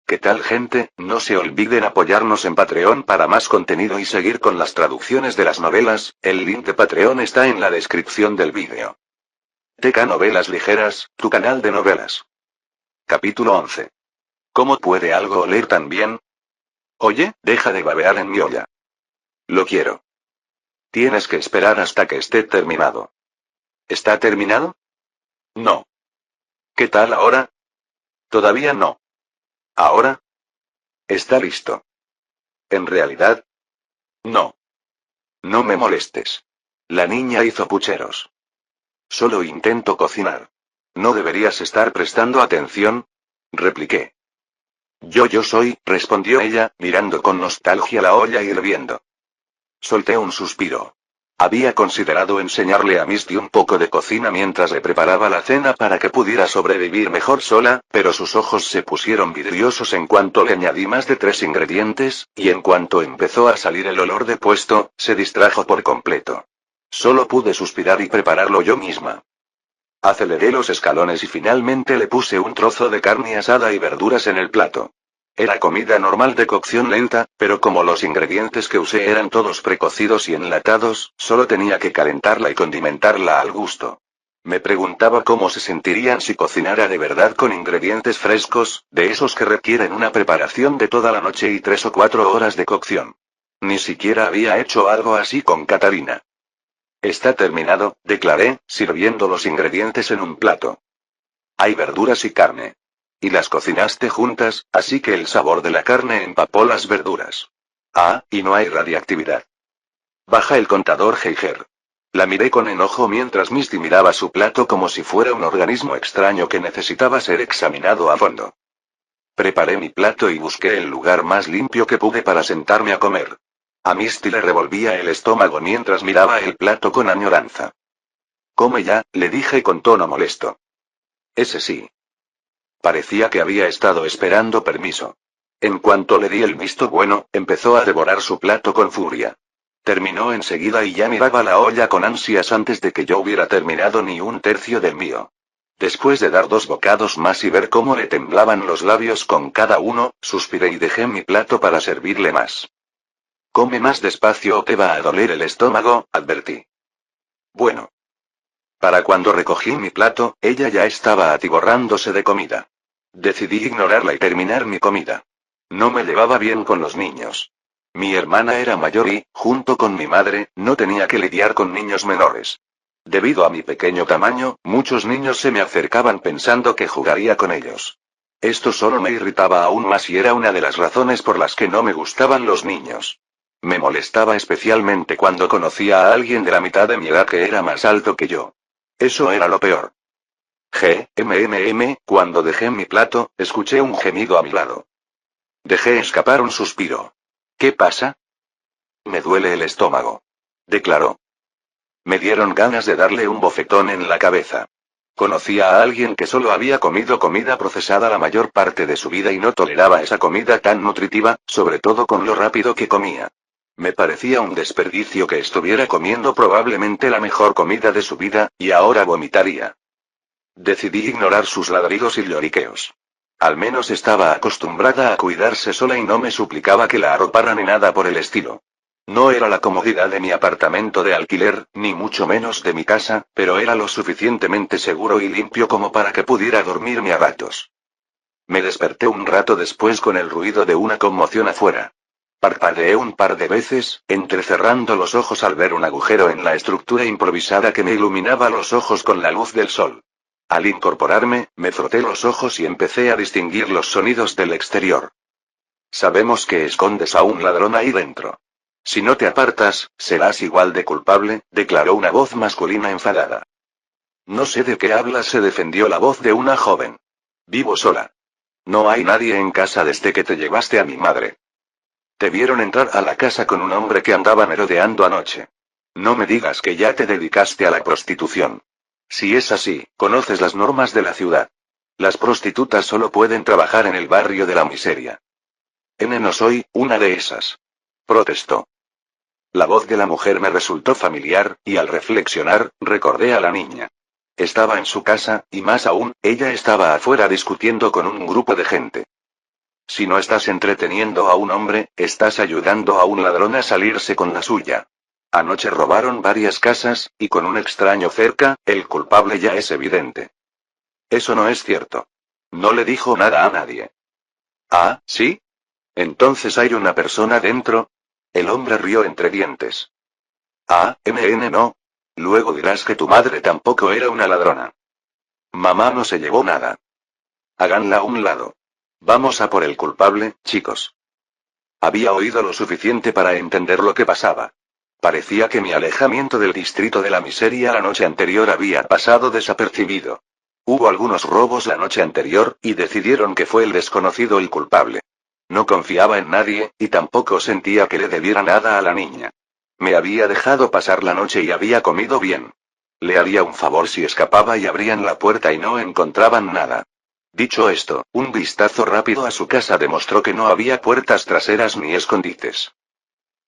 ¿Qué tal, gente? No se olviden apoyarnos en Patreon para más contenido y seguir con las traducciones de las novelas. El link de Patreon está en la descripción del vídeo. TK Novelas Ligeras, tu canal de novelas. Capítulo 11. ¿Cómo puede algo oler tan bien? Oye, deja de babear en mi olla. Lo quiero. Tienes que esperar hasta que esté terminado. ¿Está terminado? No. ¿Qué tal ahora? Todavía no. ¿Ahora? Está listo. ¿En realidad? No. No me molestes. La niña hizo pucheros. Solo intento cocinar. ¿No deberías estar prestando atención? Repliqué. Yo soy, respondió ella, mirando con nostalgia la olla hirviendo. Solté un suspiro. Había considerado enseñarle a Misty un poco de cocina mientras le preparaba la cena para que pudiera sobrevivir mejor sola, pero sus ojos se pusieron vidriosos en cuanto le añadí más de 3 ingredientes, y en cuanto empezó a salir el olor de puesto, se distrajo por completo. Solo pude suspirar y prepararlo yo misma. Aceleré los escalones y finalmente le puse un trozo de carne asada y verduras en el plato. Era comida normal de cocción lenta, pero como los ingredientes que usé eran todos precocidos y enlatados, solo tenía que calentarla y condimentarla al gusto. Me preguntaba cómo se sentirían si cocinara de verdad con ingredientes frescos, de esos que requieren una preparación de toda la noche y 3 o 4 horas de cocción. Ni siquiera había hecho algo así con Katarina. Está terminado, declaré, sirviendo los ingredientes en un plato. Hay verduras y carne. Y las cocinaste juntas, así que el sabor de la carne empapó las verduras. Ah, y no hay radiactividad. Baja el contador, Heiger. La miré con enojo mientras Misty miraba su plato como si fuera un organismo extraño que necesitaba ser examinado a fondo. Preparé mi plato y busqué el lugar más limpio que pude para sentarme a comer. A Misty le revolvía el estómago mientras miraba el plato con añoranza. Come ya, le dije con tono molesto. Ese sí. Parecía que había estado esperando permiso. En cuanto le di el visto bueno, empezó a devorar su plato con furia. Terminó enseguida y ya miraba la olla con ansias antes de que yo hubiera terminado ni un tercio del mío. Después de dar 2 bocados más y ver cómo le temblaban los labios con cada uno, suspiré y dejé mi plato para servirle más. Come más despacio o te va a doler el estómago, advertí. Bueno. Para cuando recogí mi plato, ella ya estaba atiborrándose de comida. Decidí ignorarla y terminar mi comida. No me llevaba bien con los niños. Mi hermana era mayor y, junto con mi madre, no tenía que lidiar con niños menores. Debido a mi pequeño tamaño, muchos niños se me acercaban pensando que jugaría con ellos. Esto solo me irritaba aún más y era una de las razones por las que no me gustaban los niños. Me molestaba especialmente cuando conocía a alguien de la mitad de mi edad que era más alto que yo. Eso era lo peor. Cuando dejé mi plato, escuché un gemido a mi lado. Dejé escapar un suspiro. ¿Qué pasa? Me duele el estómago. Declaró. Me dieron ganas de darle un bofetón en la cabeza. Conocía a alguien que solo había comido comida procesada la mayor parte de su vida y no toleraba esa comida tan nutritiva, sobre todo con lo rápido que comía. Me parecía un desperdicio que estuviera comiendo probablemente la mejor comida de su vida, y ahora vomitaría. Decidí ignorar sus ladridos y lloriqueos. Al menos estaba acostumbrada a cuidarse sola y no me suplicaba que la arropara ni nada por el estilo. No era la comodidad de mi apartamento de alquiler, ni mucho menos de mi casa, pero era lo suficientemente seguro y limpio como para que pudiera dormirme a ratos. Me desperté un rato después con el ruido de una conmoción afuera. Parpadeé un par de veces, entrecerrando los ojos al ver un agujero en la estructura improvisada que me iluminaba los ojos con la luz del sol. Al incorporarme, me froté los ojos y empecé a distinguir los sonidos del exterior. Sabemos que escondes a un ladrón ahí dentro. Si no te apartas, serás igual de culpable, declaró una voz masculina enfadada. No sé de qué hablas, se defendió la voz de una joven. Vivo sola. No hay nadie en casa desde que te llevaste a mi madre. Te vieron entrar a la casa con un hombre que andaba merodeando anoche. No me digas que ya te dedicaste a la prostitución. Si es así, conoces las normas de la ciudad. Las prostitutas solo pueden trabajar en el barrio de la miseria. No soy una de esas. Protestó. La voz de la mujer me resultó familiar, y al reflexionar, recordé a la niña. Estaba en su casa, y más aún, ella estaba afuera discutiendo con un grupo de gente. Si no estás entreteniendo a un hombre, estás ayudando a un ladrón a salirse con la suya. Anoche robaron varias casas, y con un extraño cerca, el culpable ya es evidente. Eso no es cierto. No le dijo nada a nadie. Ah, ¿sí? Entonces hay una persona dentro. El hombre rió entre dientes. Ah, no. Luego dirás que tu madre tampoco era una ladrona. Mamá no se llevó nada. Háganla a un lado. Vamos a por el culpable, chicos. Había oído lo suficiente para entender lo que pasaba. Parecía que mi alejamiento del distrito de la miseria la noche anterior había pasado desapercibido. Hubo algunos robos la noche anterior, y decidieron que fue el desconocido el culpable. No confiaba en nadie, y tampoco sentía que le debiera nada a la niña. Me había dejado pasar la noche y había comido bien. Le haría un favor si escapaba y abrían la puerta y no encontraban nada. Dicho esto, un vistazo rápido a su casa demostró que no había puertas traseras ni escondites.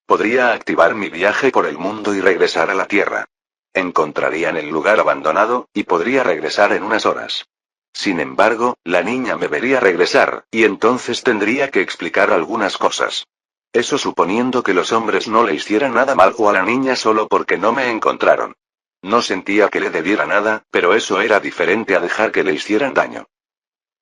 Podría activar mi viaje por el mundo y regresar a la Tierra. Encontrarían el lugar abandonado, y podría regresar en unas horas. Sin embargo, la niña me vería regresar, y entonces tendría que explicar algunas cosas. Eso suponiendo que los hombres no le hicieran nada malo a la niña solo porque no me encontraron. No sentía que le debiera nada, pero eso era diferente a dejar que le hicieran daño.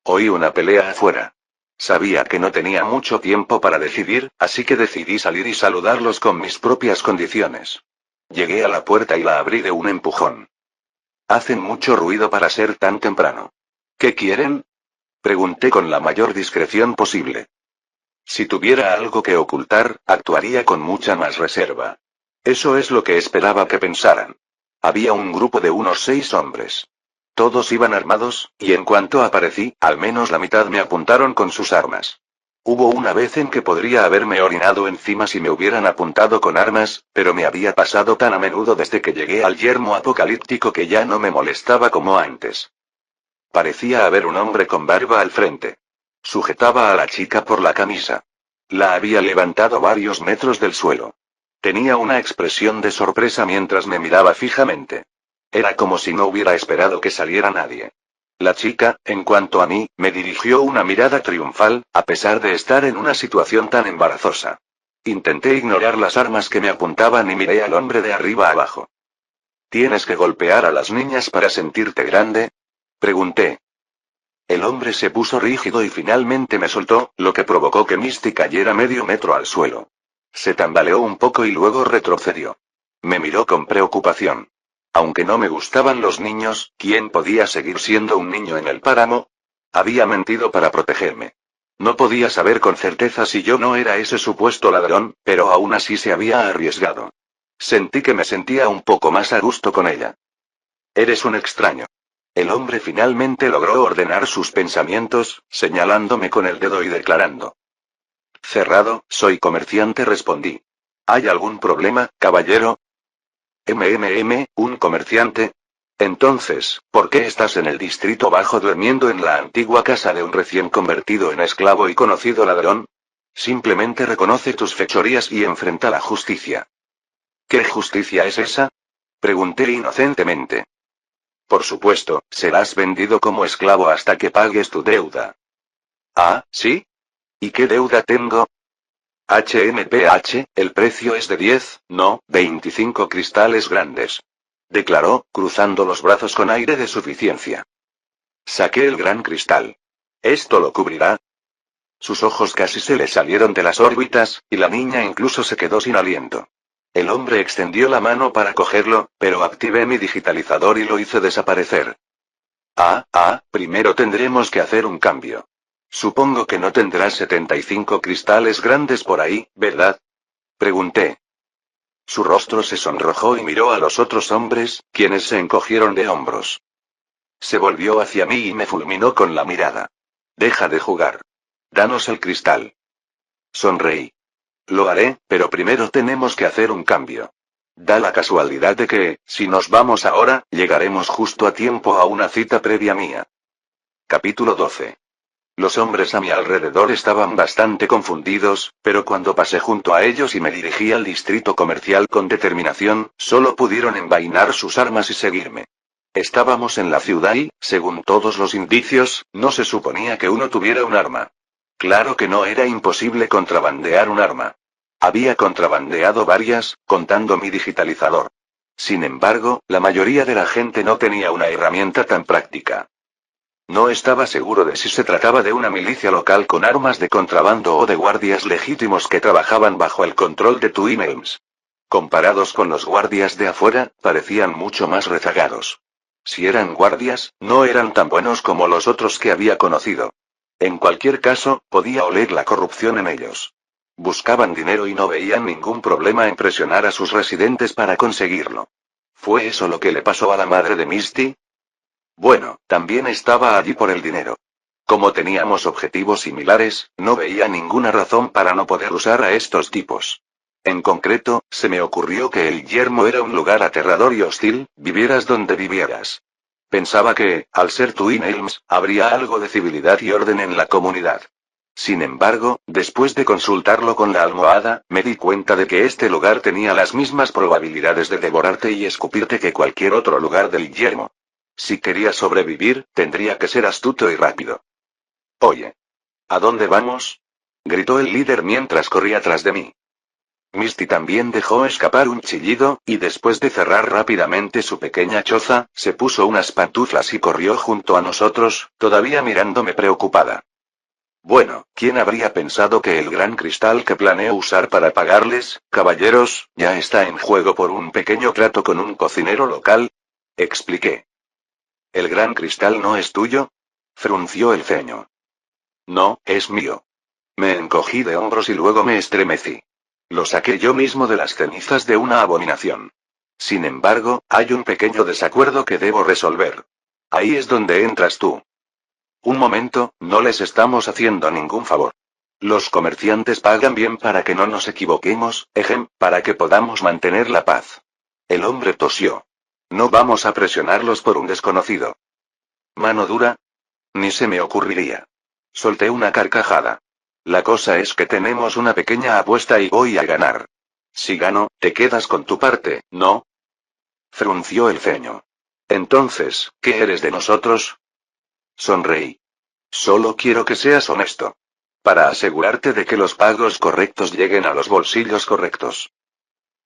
Oí una pelea afuera. Sabía que no tenía mucho tiempo para decidir, así que decidí salir y saludarlos con mis propias condiciones. Llegué a la puerta y la abrí de un empujón. Hacen mucho ruido para ser tan temprano. ¿Qué quieren? Pregunté con la mayor discreción posible. Si tuviera algo que ocultar, actuaría con mucha más reserva. Eso es lo que esperaba que pensaran. Había un grupo de unos 6 hombres. Todos iban armados, y en cuanto aparecí, al menos la mitad me apuntaron con sus armas. Hubo una vez en que podría haberme orinado encima si me hubieran apuntado con armas, pero me había pasado tan a menudo desde que llegué al yermo apocalíptico que ya no me molestaba como antes. Parecía haber un hombre con barba al frente. Sujetaba a la chica por la camisa. La había levantado varios metros del suelo. Tenía una expresión de sorpresa mientras me miraba fijamente. Era como si no hubiera esperado que saliera nadie. La chica, en cuanto a mí, me dirigió una mirada triunfal, a pesar de estar en una situación tan embarazosa. Intenté ignorar las armas que me apuntaban y miré al hombre de arriba abajo. ¿Tienes que golpear a las niñas para sentirte grande? Pregunté. El hombre se puso rígido y finalmente me soltó, lo que provocó que Misty cayera medio metro al suelo. Se tambaleó un poco y luego retrocedió. Me miró con preocupación. Aunque no me gustaban los niños, ¿quién podía seguir siendo un niño en el páramo? Había mentido para protegerme. No podía saber con certeza si yo no era ese supuesto ladrón, pero aún así se había arriesgado. Sentí que me sentía un poco más a gusto con ella. Eres un extraño. El hombre finalmente logró ordenar sus pensamientos, señalándome con el dedo y declarando. Cerrado, soy comerciante, respondí. ¿Hay algún problema, caballero? ¿Un comerciante? Entonces, ¿por qué estás en el distrito bajo durmiendo en la antigua casa de un recién convertido en esclavo y conocido ladrón? Simplemente reconoce tus fechorías y enfrenta la justicia. ¿Qué justicia es esa? Pregunté inocentemente. Por supuesto, serás vendido como esclavo hasta que pagues tu deuda. Ah, ¿sí? ¿Y qué deuda tengo? el precio es de 10, no, 25 cristales grandes. Declaró, cruzando los brazos con aire de suficiencia. Saqué el gran cristal. ¿Esto lo cubrirá? Sus ojos casi se le salieron de las órbitas, y la niña incluso se quedó sin aliento. El hombre extendió la mano para cogerlo, pero activé mi digitalizador y lo hice desaparecer. Primero tendremos que hacer un cambio. Supongo que no tendrás 75 cristales grandes por ahí, ¿verdad? Pregunté. Su rostro se sonrojó y miró a los otros hombres, quienes se encogieron de hombros. Se volvió hacia mí y me fulminó con la mirada. Deja de jugar. Danos el cristal. Sonreí. Lo haré, pero primero tenemos que hacer un cambio. Da la casualidad de que, si nos vamos ahora, llegaremos justo a tiempo a una cita previa mía. Capítulo 12. Los hombres a mi alrededor estaban bastante confundidos, pero cuando pasé junto a ellos y me dirigí al distrito comercial con determinación, solo pudieron envainar sus armas y seguirme. Estábamos en la ciudad y, según todos los indicios, no se suponía que uno tuviera un arma. Claro que no era imposible contrabandear un arma. Había contrabandeado varias, contando mi digitalizador. Sin embargo, la mayoría de la gente no tenía una herramienta tan práctica. No estaba seguro de si se trataba de una milicia local con armas de contrabando o de guardias legítimos que trabajaban bajo el control de Twin Elms. Comparados con los guardias de afuera, parecían mucho más rezagados. Si eran guardias, no eran tan buenos como los otros que había conocido. En cualquier caso, podía oler la corrupción en ellos. Buscaban dinero y no veían ningún problema en presionar a sus residentes para conseguirlo. ¿Fue eso lo que le pasó a la madre de Misty? Bueno, también estaba allí por el dinero. Como teníamos objetivos similares, no veía ninguna razón para no poder usar a estos tipos. En concreto, se me ocurrió que el yermo era un lugar aterrador y hostil, vivieras donde vivieras. Pensaba que, al ser Twin Elms, habría algo de civilidad y orden en la comunidad. Sin embargo, después de consultarlo con la almohada, me di cuenta de que este lugar tenía las mismas probabilidades de devorarte y escupirte que cualquier otro lugar del yermo. Si quería sobrevivir, tendría que ser astuto y rápido. Oye. ¿A dónde vamos? Gritó el líder mientras corría tras de mí. Misty también dejó escapar un chillido, y después de cerrar rápidamente su pequeña choza, se puso unas pantuflas y corrió junto a nosotros, todavía mirándome preocupada. Bueno, ¿quién habría pensado que el gran cristal que planeo usar para pagarles, caballeros, ya está en juego por un pequeño trato con un cocinero local? Expliqué. ¿El gran cristal no es tuyo? Frunció el ceño. No, es mío. Me encogí de hombros y luego me estremecí. Lo saqué yo mismo de las cenizas de una abominación. Sin embargo, hay un pequeño desacuerdo que debo resolver. Ahí es donde entras tú. Un momento, no les estamos haciendo ningún favor. Los comerciantes pagan bien para que no nos equivoquemos, para que podamos mantener la paz. El hombre tosió. No vamos a presionarlos por un desconocido. ¿Mano dura? Ni se me ocurriría. Solté una carcajada. La cosa es que tenemos una pequeña apuesta y voy a ganar. Si gano, te quedas con tu parte, ¿no? Frunció el ceño. Entonces, ¿qué eres de nosotros? Sonreí. Solo quiero que seas honesto. Para asegurarte de que los pagos correctos lleguen a los bolsillos correctos.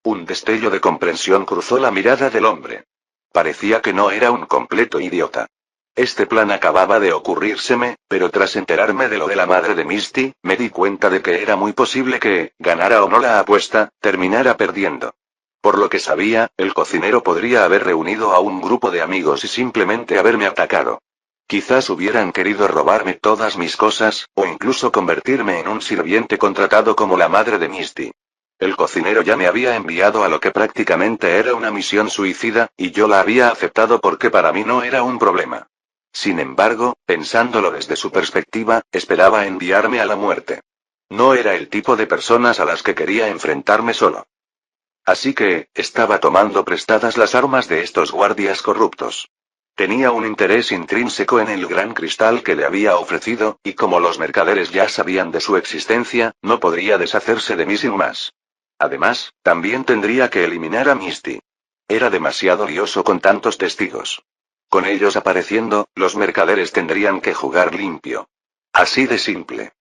Un destello de comprensión cruzó la mirada del hombre. Parecía que no era un completo idiota. Este plan acababa de ocurrírseme, pero tras enterarme de lo de la madre de Misty, me di cuenta de que era muy posible que, ganara o no la apuesta, terminara perdiendo. Por lo que sabía, el cocinero podría haber reunido a un grupo de amigos y simplemente haberme atacado. Quizás hubieran querido robarme todas mis cosas, o incluso convertirme en un sirviente contratado como la madre de Misty. El cocinero ya me había enviado a lo que prácticamente era una misión suicida, y yo la había aceptado porque para mí no era un problema. Sin embargo, pensándolo desde su perspectiva, esperaba enviarme a la muerte. No era el tipo de personas a las que quería enfrentarme solo. Así que, estaba tomando prestadas las armas de estos guardias corruptos. Tenía un interés intrínseco en el gran cristal que le había ofrecido, y como los mercaderes ya sabían de su existencia, no podría deshacerse de mí sin más. Además, también tendría que eliminar a Misty. Era demasiado lioso con tantos testigos. Con ellos apareciendo, los mercaderes tendrían que jugar limpio. Así de simple.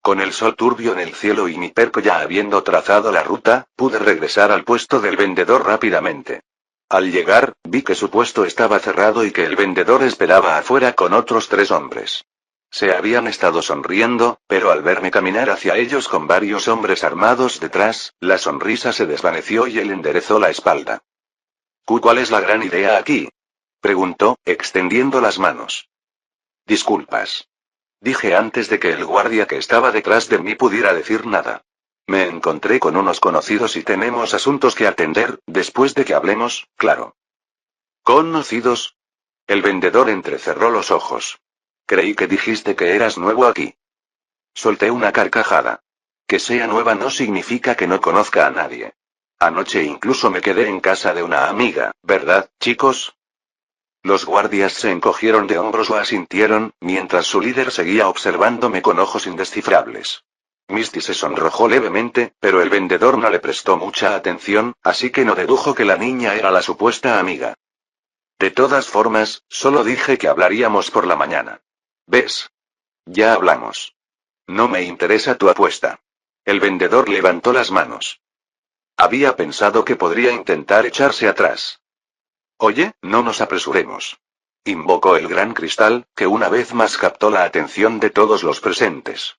Con el sol turbio en el cielo y mi perco ya habiendo trazado la ruta, pude regresar al puesto del vendedor rápidamente. Al llegar, vi que su puesto estaba cerrado y que el vendedor esperaba afuera con otros 3 hombres. Se habían estado sonriendo, pero al verme caminar hacia ellos con varios hombres armados detrás, la sonrisa se desvaneció y él enderezó la espalda. ¿Cuál es la gran idea aquí? Preguntó, extendiendo las manos. Disculpas. Dije antes de que el guardia que estaba detrás de mí pudiera decir nada. Me encontré con unos conocidos y tenemos asuntos que atender, después de que hablemos, claro. ¿Conocidos? El vendedor entrecerró los ojos. Creí que dijiste que eras nuevo aquí. Solté una carcajada. Que sea nueva no significa que no conozca a nadie. Anoche incluso me quedé en casa de una amiga, ¿verdad, chicos? Los guardias se encogieron de hombros o asintieron, mientras su líder seguía observándome con ojos indescifrables. Misty se sonrojó levemente, pero el vendedor no le prestó mucha atención, así que no dedujo que la niña era la supuesta amiga. De todas formas, solo dije que hablaríamos por la mañana. ¿Ves? Ya hablamos. No me interesa tu apuesta. El vendedor levantó las manos. Había pensado que podría intentar echarse atrás. Oye, no nos apresuremos. Invocó el gran cristal, que una vez más captó la atención de todos los presentes.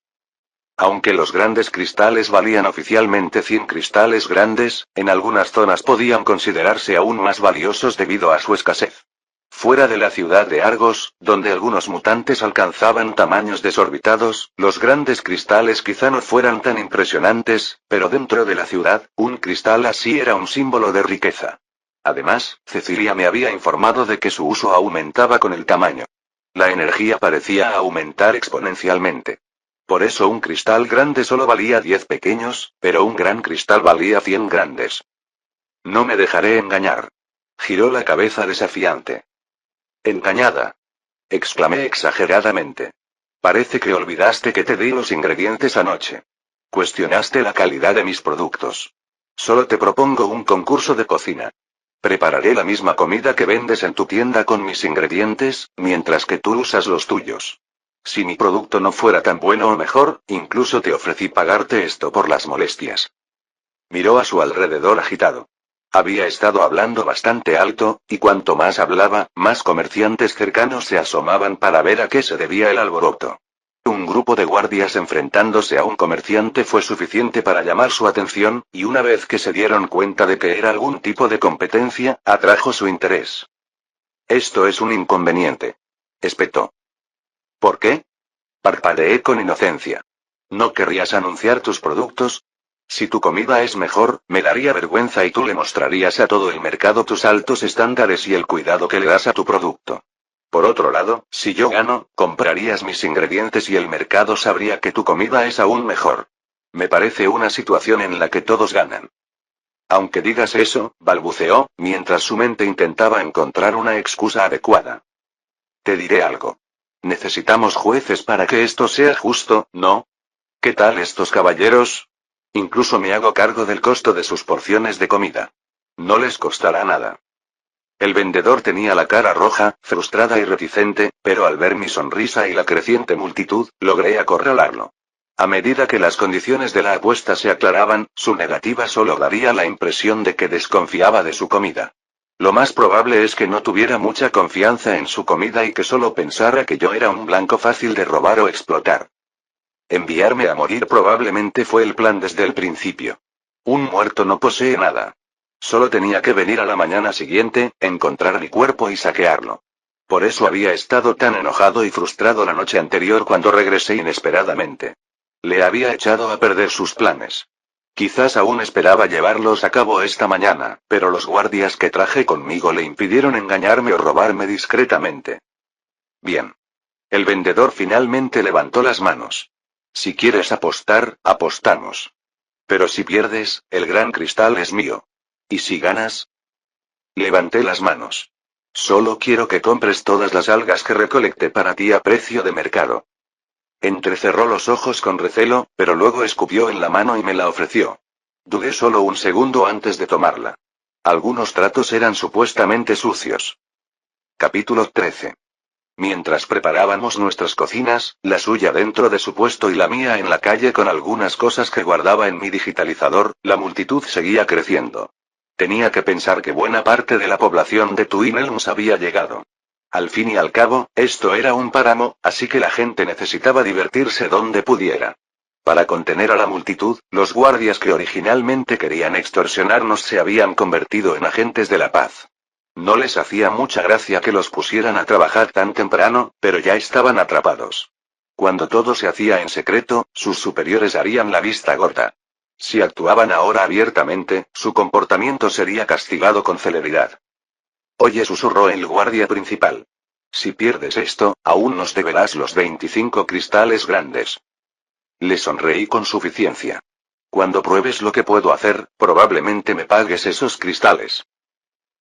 Aunque los grandes cristales valían oficialmente 100 cristales grandes, en algunas zonas podían considerarse aún más valiosos debido a su escasez. Fuera de la ciudad de Argos, donde algunos mutantes alcanzaban tamaños desorbitados, los grandes cristales quizá no fueran tan impresionantes, pero dentro de la ciudad, un cristal así era un símbolo de riqueza. Además, Cecilia me había informado de que su uso aumentaba con el tamaño. La energía parecía aumentar exponencialmente. Por eso un cristal grande solo valía 10 pequeños, pero un gran cristal valía 100 grandes. No me dejaré engañar. Giró la cabeza desafiante. Engañada. Exclamé exageradamente. Parece que olvidaste que te di los ingredientes anoche. Cuestionaste la calidad de mis productos. Solo te propongo un concurso de cocina. Prepararé la misma comida que vendes en tu tienda con mis ingredientes, mientras que tú usas los tuyos. Si mi producto no fuera tan bueno o mejor, incluso te ofrecí pagarte esto por las molestias. Miró a su alrededor agitado. Había estado hablando bastante alto, y cuanto más hablaba, más comerciantes cercanos se asomaban para ver a qué se debía el alboroto. Un grupo de guardias enfrentándose a un comerciante fue suficiente para llamar su atención, y una vez que se dieron cuenta de que era algún tipo de competencia, atrajo su interés. Esto es un inconveniente. Espetó. ¿Por qué? Parpadeé con inocencia. ¿No querrías anunciar tus productos? Si tu comida es mejor, me daría vergüenza y tú le mostrarías a todo el mercado tus altos estándares y el cuidado que le das a tu producto. Por otro lado, si yo gano, comprarías mis ingredientes y el mercado sabría que tu comida es aún mejor. Me parece una situación en la que todos ganan. Aunque digas eso, balbuceó, mientras su mente intentaba encontrar una excusa adecuada. Te diré algo. Necesitamos jueces para que esto sea justo, ¿no? ¿Qué tal estos caballeros? Incluso me hago cargo del costo de sus porciones de comida. No les costará nada. El vendedor tenía la cara roja, frustrada y reticente, pero al ver mi sonrisa y la creciente multitud, logré acorralarlo. A medida que las condiciones de la apuesta se aclaraban, su negativa solo daría la impresión de que desconfiaba de su comida. Lo más probable es que no tuviera mucha confianza en su comida y que solo pensara que yo era un blanco fácil de robar o explotar. Enviarme a morir probablemente fue el plan desde el principio. Un muerto no posee nada. Solo tenía que venir a la mañana siguiente, encontrar mi cuerpo y saquearlo. Por eso había estado tan enojado y frustrado la noche anterior cuando regresé inesperadamente. Le había echado a perder sus planes. Quizás aún esperaba llevarlos a cabo esta mañana, pero los guardias que traje conmigo le impidieron engañarme o robarme discretamente. Bien. El vendedor finalmente levantó las manos. Si quieres apostar, apostamos. Pero si pierdes, el gran cristal es mío. ¿Y si ganas? Levanté las manos. Solo quiero que compres todas las algas que recolecté para ti a precio de mercado. Entrecerró los ojos con recelo, pero luego escupió en la mano y me la ofreció. Dudé solo un segundo antes de tomarla. Algunos tratos eran supuestamente sucios. Capítulo 13. Mientras preparábamos nuestras cocinas, la suya dentro de su puesto y la mía en la calle con algunas cosas que guardaba en mi digitalizador, la multitud seguía creciendo. Tenía que pensar que buena parte de la población de Twin Elms había llegado. Al fin y al cabo, esto era un páramo, así que la gente necesitaba divertirse donde pudiera. Para contener a la multitud, los guardias que originalmente querían extorsionarnos se habían convertido en agentes de la paz. No les hacía mucha gracia que los pusieran a trabajar tan temprano, pero ya estaban atrapados. Cuando todo se hacía en secreto, sus superiores harían la vista gorda. Si actuaban ahora abiertamente, su comportamiento sería castigado con celeridad. Oye, susurró el guardia principal. Si pierdes esto, aún nos deberás los 25 cristales grandes. Le sonreí con suficiencia. Cuando pruebes lo que puedo hacer, probablemente me pagues esos cristales.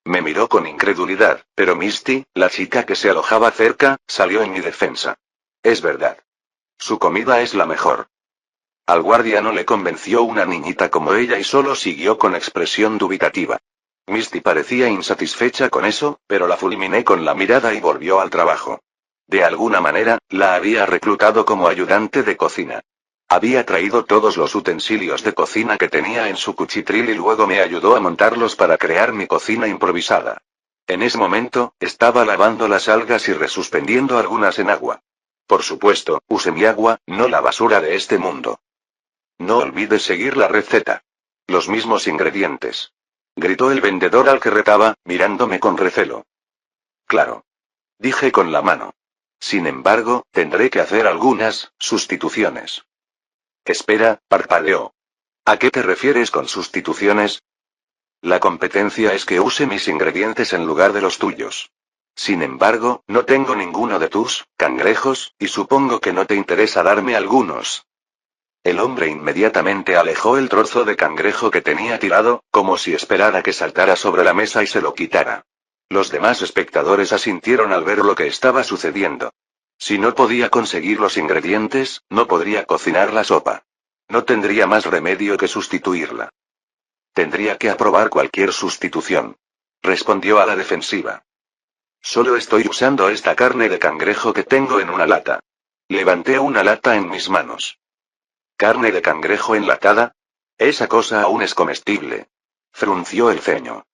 Me miró con incredulidad, pero Misty, la chica que se alojaba cerca, salió en mi defensa. Es verdad. Su comida es la mejor. Al guardia no le convenció una niñita como ella y solo siguió con expresión dubitativa. Misty parecía insatisfecha con eso, pero la fulminé con la mirada y volvió al trabajo. De alguna manera, la había reclutado como ayudante de cocina. Había traído todos los utensilios de cocina que tenía en su cuchitril y luego me ayudó a montarlos para crear mi cocina improvisada. En ese momento, estaba lavando las algas y resuspendiendo algunas en agua. Por supuesto, usé mi agua, no la basura de este mundo. No olvides seguir la receta. Los mismos ingredientes. Gritó el vendedor al que retaba, mirándome con recelo. Claro. Dije con la mano. Sin embargo, tendré que hacer algunas sustituciones. Espera, parpadeó. ¿A qué te refieres con sustituciones? La competencia es que use mis ingredientes en lugar de los tuyos. Sin embargo, no tengo ninguno de tus cangrejos, y supongo que no te interesa darme algunos. El hombre inmediatamente alejó el trozo de cangrejo que tenía tirado, como si esperara que saltara sobre la mesa y se lo quitara. Los demás espectadores asintieron al ver lo que estaba sucediendo. Si no podía conseguir los ingredientes, no podría cocinar la sopa. No tendría más remedio que sustituirla. Tendría que aprobar cualquier sustitución. Respondió a la defensiva. Solo estoy usando esta carne de cangrejo que tengo en una lata. Levanté una lata en mis manos. ¿Carne de cangrejo enlatada? Esa cosa aún es comestible. Frunció el ceño.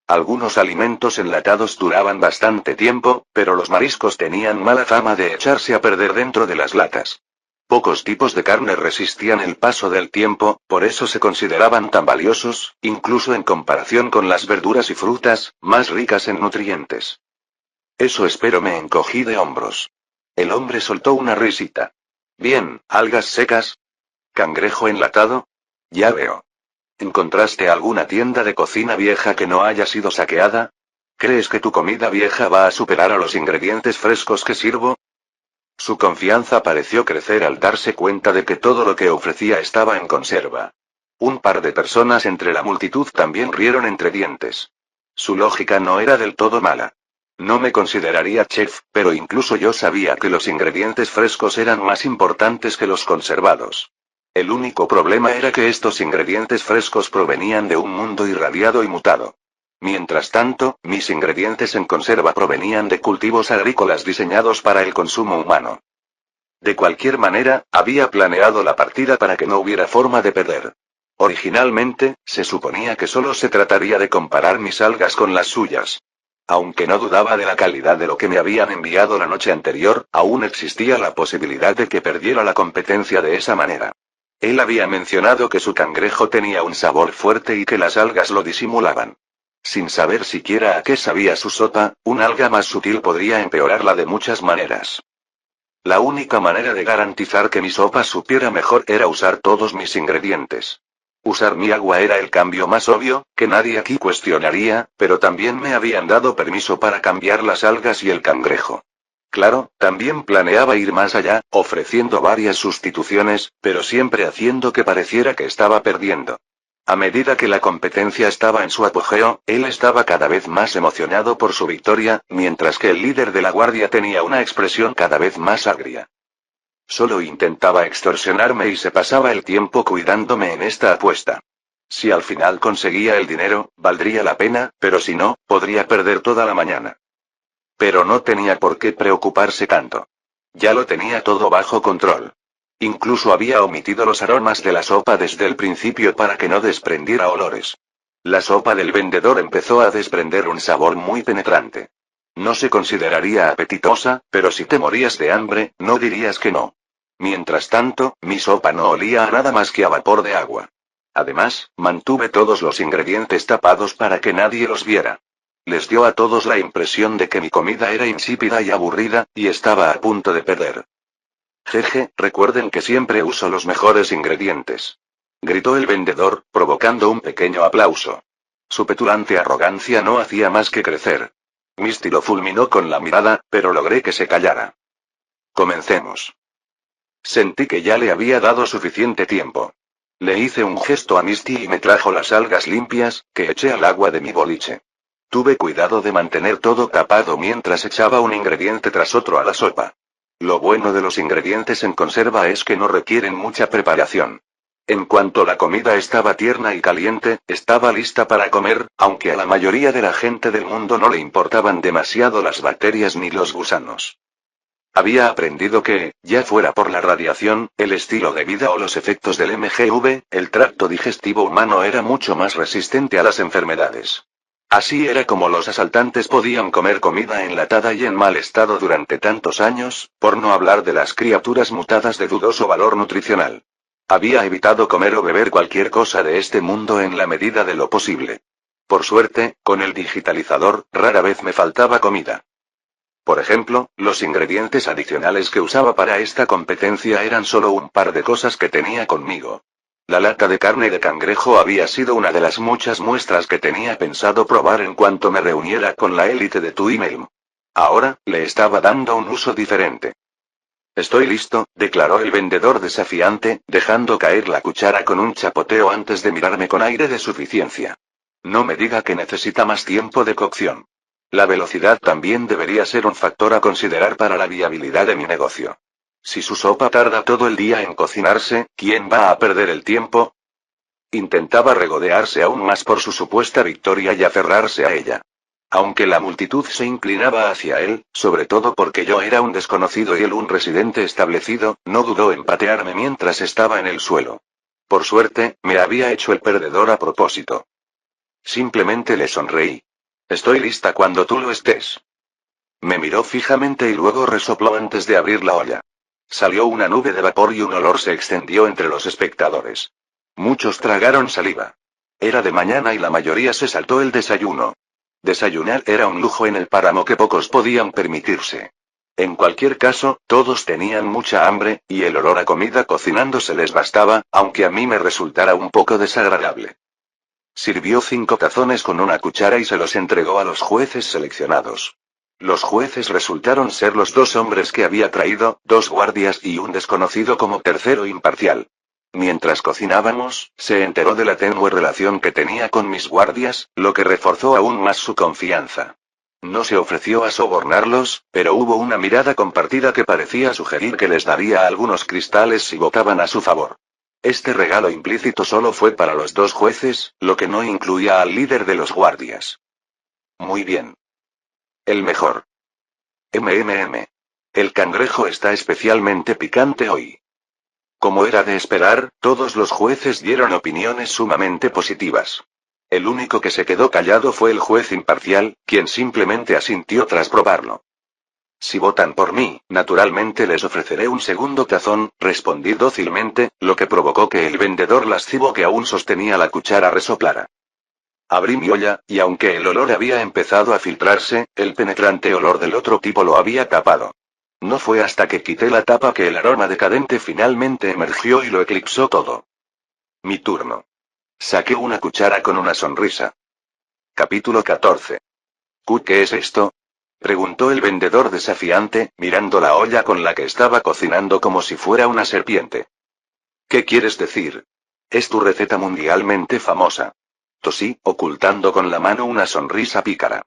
Algunos alimentos enlatados duraban bastante tiempo, pero los mariscos tenían mala fama de echarse a perder dentro de las latas. Pocos tipos de carne resistían el paso del tiempo, por eso se consideraban tan valiosos, incluso en comparación con las verduras y frutas, más ricas en nutrientes. Eso espero, me encogí de hombros. El hombre soltó una risita. Bien, algas secas. ¿Cangrejo enlatado? Ya veo. ¿Encontraste alguna tienda de cocina vieja que no haya sido saqueada? ¿Crees que tu comida vieja va a superar a los ingredientes frescos que sirvo? Su confianza pareció crecer al darse cuenta de que todo lo que ofrecía estaba en conserva. Un par de personas entre la multitud también rieron entre dientes. Su lógica no era del todo mala. No me consideraría chef, pero incluso yo sabía que los ingredientes frescos eran más importantes que los conservados. El único problema era que estos ingredientes frescos provenían de un mundo irradiado y mutado. Mientras tanto, mis ingredientes en conserva provenían de cultivos agrícolas diseñados para el consumo humano. De cualquier manera, había planeado la partida para que no hubiera forma de perder. Originalmente, se suponía que solo se trataría de comparar mis algas con las suyas. Aunque no dudaba de la calidad de lo que me habían enviado la noche anterior, aún existía la posibilidad de que perdiera la competencia de esa manera. Él había mencionado que su cangrejo tenía un sabor fuerte y que las algas lo disimulaban. Sin saber siquiera a qué sabía su sopa, un alga más sutil podría empeorarla de muchas maneras. La única manera de garantizar que mi sopa supiera mejor era usar todos mis ingredientes. Usar mi agua era el cambio más obvio, que nadie aquí cuestionaría, pero también me habían dado permiso para cambiar las algas y el cangrejo. Claro, también planeaba ir más allá, ofreciendo varias sustituciones, pero siempre haciendo que pareciera que estaba perdiendo. A medida que la competencia estaba en su apogeo, él estaba cada vez más emocionado por su victoria, mientras que el líder de la guardia tenía una expresión cada vez más agria. Solo intentaba extorsionarme y se pasaba el tiempo cuidándome en esta apuesta. Si al final conseguía el dinero, valdría la pena, pero si no, podría perder toda la mañana. Pero no tenía por qué preocuparse tanto. Ya lo tenía todo bajo control. Incluso había omitido los aromas de la sopa desde el principio para que no desprendiera olores. La sopa del vendedor empezó a desprender un sabor muy penetrante. No se consideraría apetitosa, pero si te morías de hambre, no dirías que no. Mientras tanto, mi sopa no olía a nada más que a vapor de agua. Además, mantuve todos los ingredientes tapados para que nadie los viera. Les dio a todos la impresión de que mi comida era insípida y aburrida, y estaba a punto de perder. Jeje, recuerden que siempre uso los mejores ingredientes. Gritó el vendedor, provocando un pequeño aplauso. Su petulante arrogancia no hacía más que crecer. Misty lo fulminó con la mirada, pero logré que se callara. Comencemos. Sentí que ya le había dado suficiente tiempo. Le hice un gesto a Misty y me trajo las algas limpias, que eché al agua de mi boliche. Tuve cuidado de mantener todo tapado mientras echaba un ingrediente tras otro a la sopa. Lo bueno de los ingredientes en conserva es que no requieren mucha preparación. En cuanto la comida estaba tierna y caliente, estaba lista para comer, aunque a la mayoría de la gente del mundo no le importaban demasiado las bacterias ni los gusanos. Había aprendido que, ya fuera por la radiación, el estilo de vida o los efectos del MGV, el tracto digestivo humano era mucho más resistente a las enfermedades. Así era como los asaltantes podían comer comida enlatada y en mal estado durante tantos años, por no hablar de las criaturas mutadas de dudoso valor nutricional. Había evitado comer o beber cualquier cosa de este mundo en la medida de lo posible. Por suerte, con el digitalizador, rara vez me faltaba comida. Por ejemplo, los ingredientes adicionales que usaba para esta competencia eran solo un par de cosas que tenía conmigo. La lata de carne de cangrejo había sido una de las muchas muestras que tenía pensado probar en cuanto me reuniera con la élite de tu email. Ahora, le estaba dando un uso diferente. Estoy listo, declaró el vendedor desafiante, dejando caer la cuchara con un chapoteo antes de mirarme con aire de suficiencia. No me diga que necesita más tiempo de cocción. La velocidad también debería ser un factor a considerar para la viabilidad de mi negocio. Si su sopa tarda todo el día en cocinarse, ¿quién va a perder el tiempo? Intentaba regodearse aún más por su supuesta victoria y aferrarse a ella. Aunque la multitud se inclinaba hacia él, sobre todo porque yo era un desconocido y él un residente establecido, no dudó en patearme mientras estaba en el suelo. Por suerte, me había hecho el perdedor a propósito. Simplemente le sonreí. Estoy lista cuando tú lo estés. Me miró fijamente y luego resopló antes de abrir la olla. Salió una nube de vapor y un olor se extendió entre los espectadores. Muchos tragaron saliva. Era de mañana y la mayoría se saltó el desayuno. Desayunar era un lujo en el páramo que pocos podían permitirse. En cualquier caso, todos tenían mucha hambre, y el olor a comida cocinándose les bastaba, aunque a mí me resultara un poco desagradable. Sirvió 5 tazones con una cuchara y se los entregó a los jueces seleccionados. Los jueces resultaron ser los 2 hombres que había traído, 2 guardias y un desconocido como tercero imparcial. Mientras cocinábamos, se enteró de la tenue relación que tenía con mis guardias, lo que reforzó aún más su confianza. No se ofreció a sobornarlos, pero hubo una mirada compartida que parecía sugerir que les daría algunos cristales si votaban a su favor. Este regalo implícito solo fue para los 2 jueces, lo que no incluía al líder de los guardias. Muy bien. El mejor. El cangrejo está especialmente picante hoy. Como era de esperar, todos los jueces dieron opiniones sumamente positivas. El único que se quedó callado fue el juez imparcial, quien simplemente asintió tras probarlo. Si votan por mí, naturalmente les ofreceré un segundo tazón, respondí dócilmente, lo que provocó que el vendedor lascivo que aún sostenía la cuchara resoplara. Abrí mi olla, y aunque el olor había empezado a filtrarse, el penetrante olor del otro tipo lo había tapado. No fue hasta que quité la tapa que el aroma decadente finalmente emergió y lo eclipsó todo. Mi turno. Saqué una cuchara con una sonrisa. Capítulo 14. ¿Qué es esto? Preguntó el vendedor desafiante, mirando la olla con la que estaba cocinando como si fuera una serpiente. ¿Qué quieres decir? Es tu receta mundialmente famosa. Tosí, ocultando con la mano una sonrisa pícara.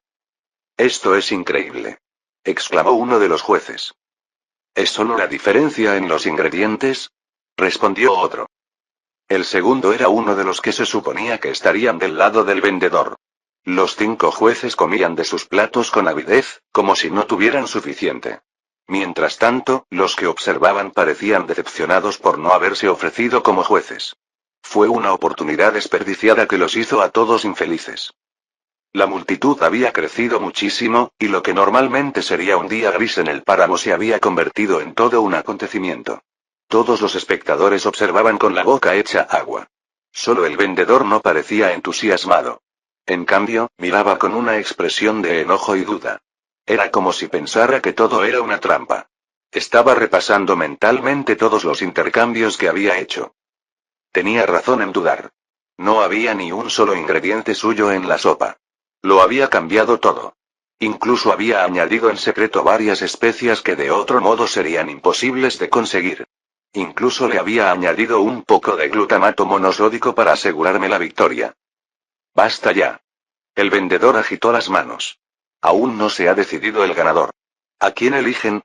Esto es increíble. Exclamó uno de los jueces. ¿Es solo la diferencia en los ingredientes? Respondió otro. El segundo era uno de los que se suponía que estarían del lado del vendedor. Los 5 jueces comían de sus platos con avidez, como si no tuvieran suficiente. Mientras tanto, los que observaban parecían decepcionados por no haberse ofrecido como jueces. Fue una oportunidad desperdiciada que los hizo a todos infelices. La multitud había crecido muchísimo, y lo que normalmente sería un día gris en el páramo se había convertido en todo un acontecimiento. Todos los espectadores observaban con la boca hecha agua. Solo el vendedor no parecía entusiasmado. En cambio, miraba con una expresión de enojo y duda. Era como si pensara que todo era una trampa. Estaba repasando mentalmente todos los intercambios que había hecho. Tenía razón en dudar. No había ni un solo ingrediente suyo en la sopa. Lo había cambiado todo. Incluso había añadido en secreto varias especias que de otro modo serían imposibles de conseguir. Incluso le había añadido un poco de glutamato monosódico para asegurarme la victoria. Basta ya. El vendedor agitó las manos. Aún no se ha decidido el ganador. ¿A quién eligen?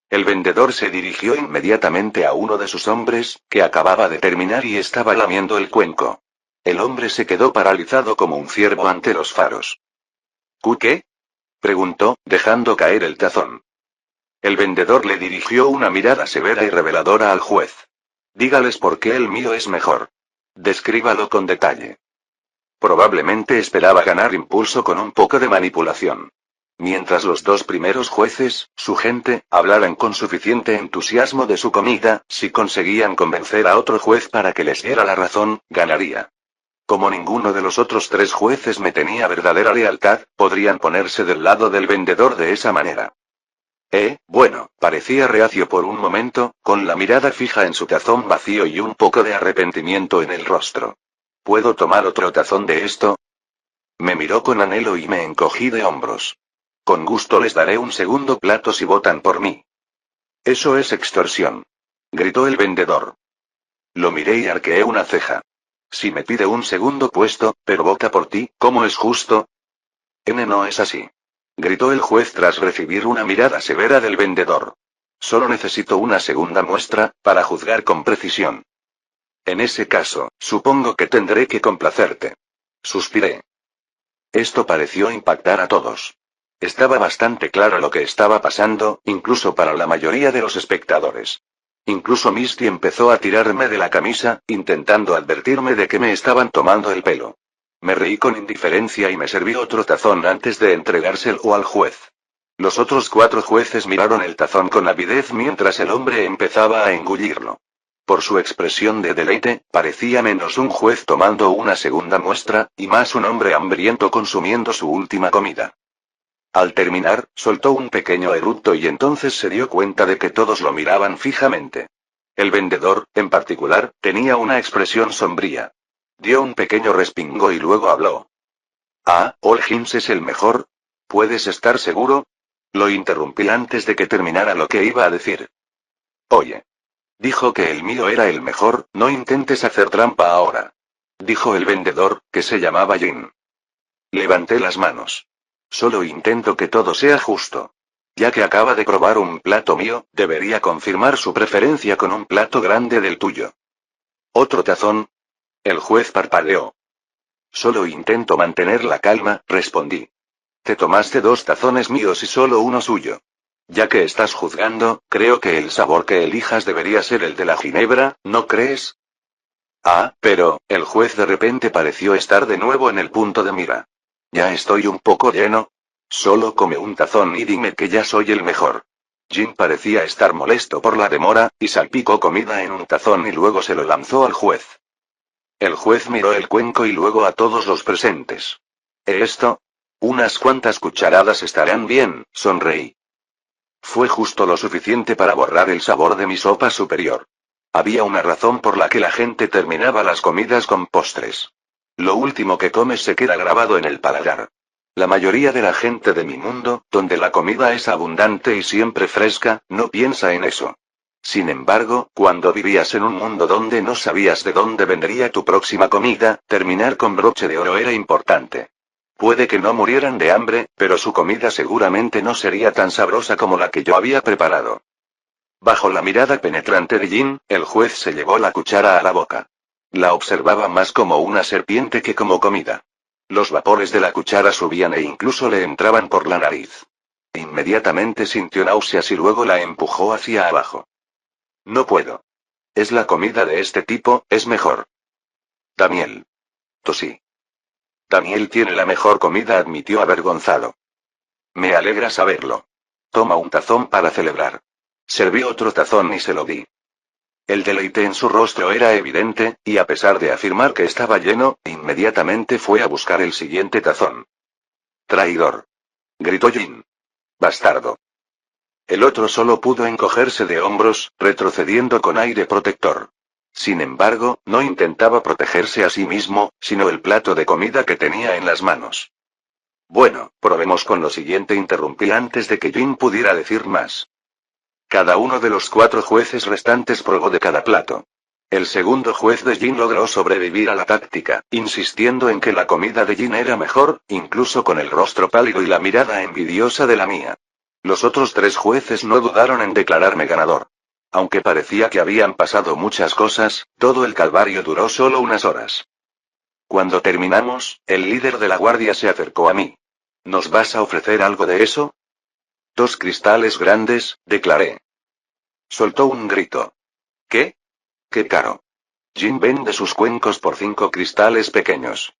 El vendedor se dirigió inmediatamente a uno de sus hombres, que acababa de terminar y estaba lamiendo el cuenco. El hombre se quedó paralizado como un ciervo ante los faros. ¿Qué? Preguntó, dejando caer el tazón. El vendedor le dirigió una mirada severa y reveladora al juez. Dígales por qué el mío es mejor. Descríbalo con detalle. Probablemente esperaba ganar impulso con un poco de manipulación. Mientras los dos primeros jueces, su gente, hablaran con suficiente entusiasmo de su comida, si conseguían convencer a otro juez para que les diera la razón, ganaría. Como ninguno de los otros tres jueces me tenía verdadera lealtad, podrían ponerse del lado del vendedor de esa manera. Bueno, parecía reacio por un momento, con la mirada fija en su tazón vacío y un poco de arrepentimiento en el rostro. ¿Puedo tomar otro tazón de esto? Me miró con anhelo y me encogí de hombros. Con gusto les daré un segundo plato si votan por mí. Eso es extorsión. Gritó el vendedor. Lo miré y arqueé una ceja. Si me pide un segundo puesto, pero vota por ti, ¿cómo es justo? No es así. Gritó el juez tras recibir una mirada severa del vendedor. Solo necesito una segunda muestra, para juzgar con precisión. En ese caso, supongo que tendré que complacerte. Suspiré. Esto pareció impactar a todos. Estaba bastante claro lo que estaba pasando, incluso para la mayoría de los espectadores. Incluso Misty empezó a tirarme de la camisa, intentando advertirme de que me estaban tomando el pelo. Me reí con indiferencia y me serví otro tazón antes de entregárselo al juez. Los otros 4 jueces miraron el tazón con avidez mientras el hombre empezaba a engullirlo. Por su expresión de deleite, parecía menos un juez tomando una segunda muestra, y más un hombre hambriento consumiendo su última comida. Al terminar, soltó un pequeño eructo y entonces se dio cuenta de que todos lo miraban fijamente. El vendedor, en particular, tenía una expresión sombría. Dio un pequeño respingo y luego habló. All Hims es el mejor. ¿Puedes estar seguro? Lo interrumpí antes de que terminara lo que iba a decir. Oye. Dijo que el mío era el mejor, no intentes hacer trampa ahora. Dijo el vendedor, que se llamaba Jin. Levanté las manos. Solo intento que todo sea justo. Ya que acaba de probar un plato mío, debería confirmar su preferencia con un plato grande del tuyo. ¿Otro tazón? El juez parpadeó. Solo intento mantener la calma, respondí. Te tomaste 2 tazones míos y solo uno suyo. Ya que estás juzgando, creo que el sabor que elijas debería ser el de la ginebra, ¿no crees? Pero, el juez de repente pareció estar de nuevo en el punto de mira. Ya estoy un poco lleno. Solo come un tazón y dime que ya soy el mejor. Jin parecía estar molesto por la demora, y salpicó comida en un tazón y luego se lo lanzó al juez. El juez miró el cuenco y luego a todos los presentes. ¿Esto? Unas cuantas cucharadas estarán bien, sonreí. Fue justo lo suficiente para borrar el sabor de mi sopa superior. Había una razón por la que la gente terminaba las comidas con postres. Lo último que comes se queda grabado en el paladar. La mayoría de la gente de mi mundo, donde la comida es abundante y siempre fresca, no piensa en eso. Sin embargo, cuando vivías en un mundo donde no sabías de dónde vendría tu próxima comida, terminar con broche de oro era importante. Puede que no murieran de hambre, pero su comida seguramente no sería tan sabrosa como la que yo había preparado. Bajo la mirada penetrante de Jin, el juez se llevó la cuchara a la boca. La observaba más como una serpiente que como comida. Los vapores de la cuchara subían e incluso le entraban por la nariz. Inmediatamente sintió náuseas y luego la empujó hacia abajo. No puedo. Es la comida de este tipo, es mejor. Daniel. Tosí. Daniel tiene la mejor comida, admitió avergonzado. Me alegra saberlo. Toma un tazón para celebrar. Serví otro tazón y se lo di. El deleite en su rostro era evidente, y a pesar de afirmar que estaba lleno, inmediatamente fue a buscar el siguiente tazón. Traidor. Gritó Jin. Bastardo. El otro solo pudo encogerse de hombros, retrocediendo con aire protector. Sin embargo, no intentaba protegerse a sí mismo, sino el plato de comida que tenía en las manos. Bueno, probemos con lo siguiente, interrumpí antes de que Jin pudiera decir más. Cada uno de los 4 jueces restantes probó de cada plato. El segundo juez de Jin logró sobrevivir a la táctica, insistiendo en que la comida de Jin era mejor, incluso con el rostro pálido y la mirada envidiosa de la mía. Los otros 3 jueces no dudaron en declararme ganador. Aunque parecía que habían pasado muchas cosas, todo el calvario duró solo unas horas. Cuando terminamos, el líder de la guardia se acercó a mí. ¿Nos vas a ofrecer algo de eso? 2 cristales grandes, declaré. Soltó un grito. ¿Qué? ¡Qué caro! Jin vende sus cuencos por 5 cristales pequeños.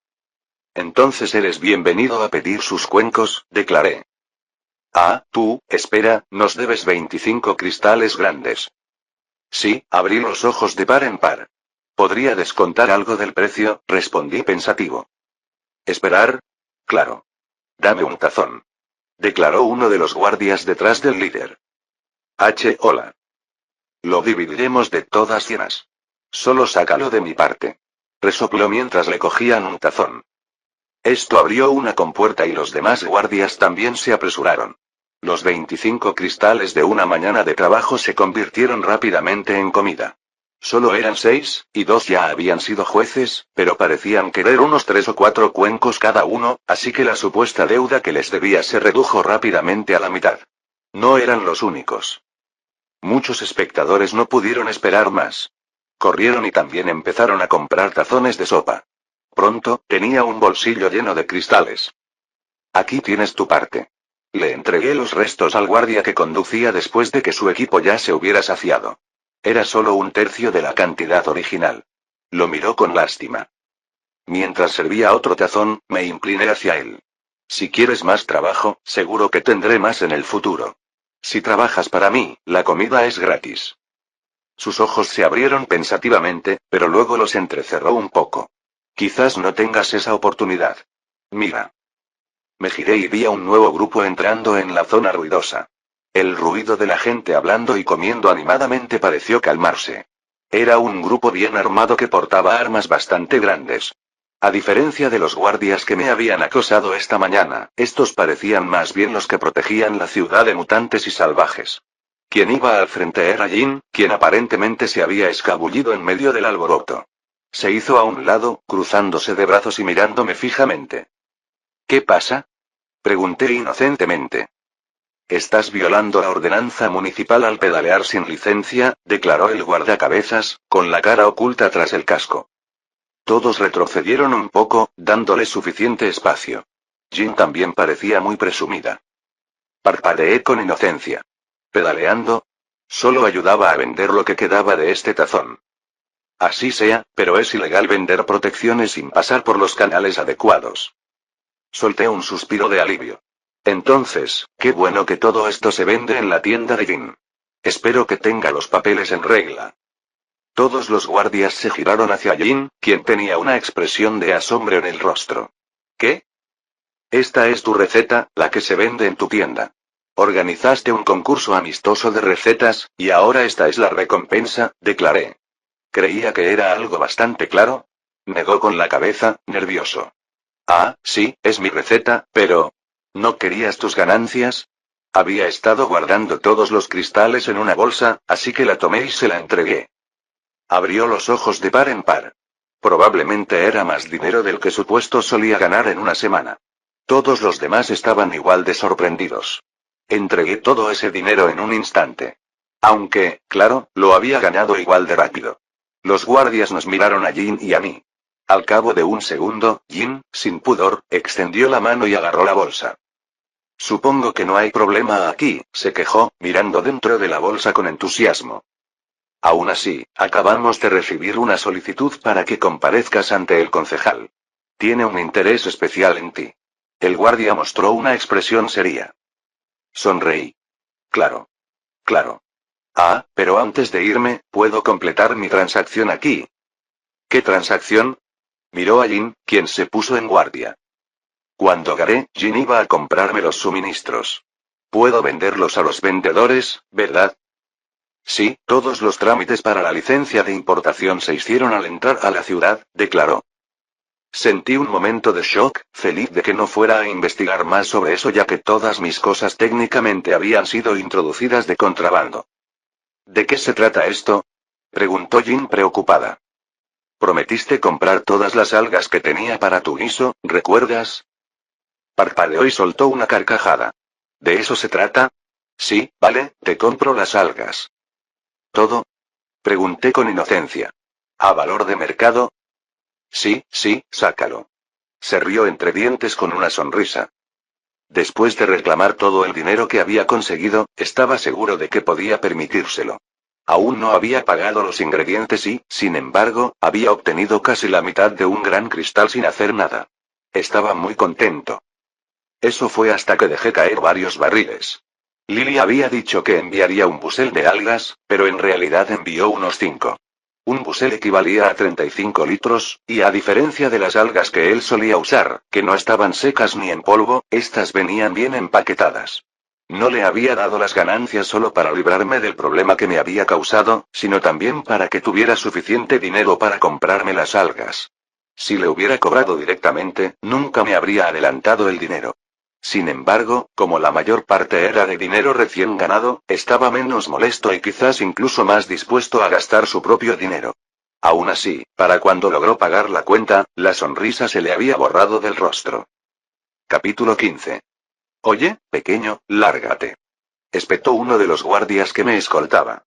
Entonces eres bienvenido a pedir sus cuencos, declaré. Ah, tú, espera, nos debes 25 cristales grandes. Sí, abrí los ojos de par en par. ¿Podría descontar algo del precio?, respondí pensativo. ¿Esperar? Claro. Dame un tazón. Declaró uno de los guardias detrás del líder. Hola. Lo dividiremos de todas llenas. Solo sácalo de mi parte. Resopló mientras le cogían un tazón. Esto abrió una compuerta y los demás guardias también se apresuraron. Los 25 cristales de una mañana de trabajo se convirtieron rápidamente en comida. Solo eran 6, y 2 ya habían sido jueces, pero parecían querer unos 3 o 4 cuencos cada uno, así que la supuesta deuda que les debía se redujo rápidamente a la mitad. No eran los únicos. Muchos espectadores no pudieron esperar más. Corrieron y también empezaron a comprar tazones de sopa. Pronto, tenía un bolsillo lleno de cristales. Aquí tienes tu parte. Le entregué los restos al guardia que conducía después de que su equipo ya se hubiera saciado. Era solo un tercio de la cantidad original. Lo miró con lástima. Mientras servía otro tazón, me incliné hacia él. Si quieres más trabajo, seguro que tendré más en el futuro. Si trabajas para mí, la comida es gratis. Sus ojos se abrieron pensativamente, pero luego los entrecerró un poco. Quizás no tengas esa oportunidad. Mira. Me giré y vi a un nuevo grupo entrando en la zona ruidosa. El ruido de la gente hablando y comiendo animadamente pareció calmarse. Era un grupo bien armado que portaba armas bastante grandes. A diferencia de los guardias que me habían acosado esta mañana, estos parecían más bien los que protegían la ciudad de mutantes y salvajes. Quien iba al frente era Jin, quien aparentemente se había escabullido en medio del alboroto. Se hizo a un lado, cruzándose de brazos y mirándome fijamente. ¿Qué pasa?, pregunté inocentemente. Estás violando la ordenanza municipal al pedalear sin licencia, declaró el guardacabezas, con la cara oculta tras el casco. Todos retrocedieron un poco, dándole suficiente espacio. Jin también parecía muy presumida. Parpadeé con inocencia. ¿Pedaleando? Solo ayudaba a vender lo que quedaba de este tazón. Así sea, pero es ilegal vender protecciones sin pasar por los canales adecuados. Solté un suspiro de alivio. Entonces, qué bueno que todo esto se vende en la tienda de Jin. Espero que tenga los papeles en regla. Todos los guardias se giraron hacia Jin, quien tenía una expresión de asombro en el rostro. ¿Qué? Esta es tu receta, la que se vende en tu tienda. Organizaste un concurso amistoso de recetas, y ahora esta es la recompensa, declaré. Creía que era algo bastante claro. Negó con la cabeza, nervioso. Ah, sí, es mi receta, pero... ¿no querías tus ganancias? Había estado guardando todos los cristales en una bolsa, así que la tomé y se la entregué. Abrió los ojos de par en par. Probablemente era más dinero del que su puesto solía ganar en una semana. Todos los demás estaban igual de sorprendidos. Entregué todo ese dinero en un instante. Aunque, claro, lo había ganado igual de rápido. Los guardias nos miraron a Jin y a mí. Al cabo de un segundo, Jin, sin pudor, extendió la mano y agarró la bolsa. Supongo que no hay problema aquí, se quejó, mirando dentro de la bolsa con entusiasmo. Aún así, acabamos de recibir una solicitud para que comparezcas ante el concejal. Tiene un interés especial en ti. El guardia mostró una expresión seria. Sonreí. Claro. Claro. Ah, pero antes de irme, ¿puedo completar mi transacción aquí? ¿Qué transacción? Miró a Jin, quien se puso en guardia. Cuando gané, Jin iba a comprarme los suministros. Puedo venderlos a los vendedores, ¿verdad? Sí, todos los trámites para la licencia de importación se hicieron al entrar a la ciudad, declaró. Sentí un momento de shock, feliz de que no fuera a investigar más sobre eso ya que todas mis cosas técnicamente habían sido introducidas de contrabando. ¿De qué se trata esto?, preguntó Jin preocupada. Prometiste comprar todas las algas que tenía para tu guiso, ¿recuerdas? Parpadeó y soltó una carcajada. ¿De eso se trata? Sí, vale, te compro las algas. ¿Todo? Pregunté con inocencia. ¿A valor de mercado? Sí, sácalo. Se rió entre dientes con una sonrisa. Después de reclamar todo el dinero que había conseguido, estaba seguro de que podía permitírselo. Aún no había pagado los ingredientes y, sin embargo, había obtenido casi la mitad de un gran cristal sin hacer nada. Estaba muy contento. Eso fue hasta que dejé caer varios barriles. Lily había dicho que enviaría un busel de algas, pero en realidad envió unos 5. Un busel equivalía a 35 litros, y a diferencia de las algas que él solía usar, que no estaban secas ni en polvo, estas venían bien empaquetadas. No le había dado las ganancias solo para librarme del problema que me había causado, sino también para que tuviera suficiente dinero para comprarme las algas. Si le hubiera cobrado directamente, nunca me habría adelantado el dinero. Sin embargo, como la mayor parte era de dinero recién ganado, estaba menos molesto y quizás incluso más dispuesto a gastar su propio dinero. Aún así, para cuando logró pagar la cuenta, la sonrisa se le había borrado del rostro. Capítulo 15. Oye, pequeño, lárgate. Espetó uno de los guardias que me escoltaba.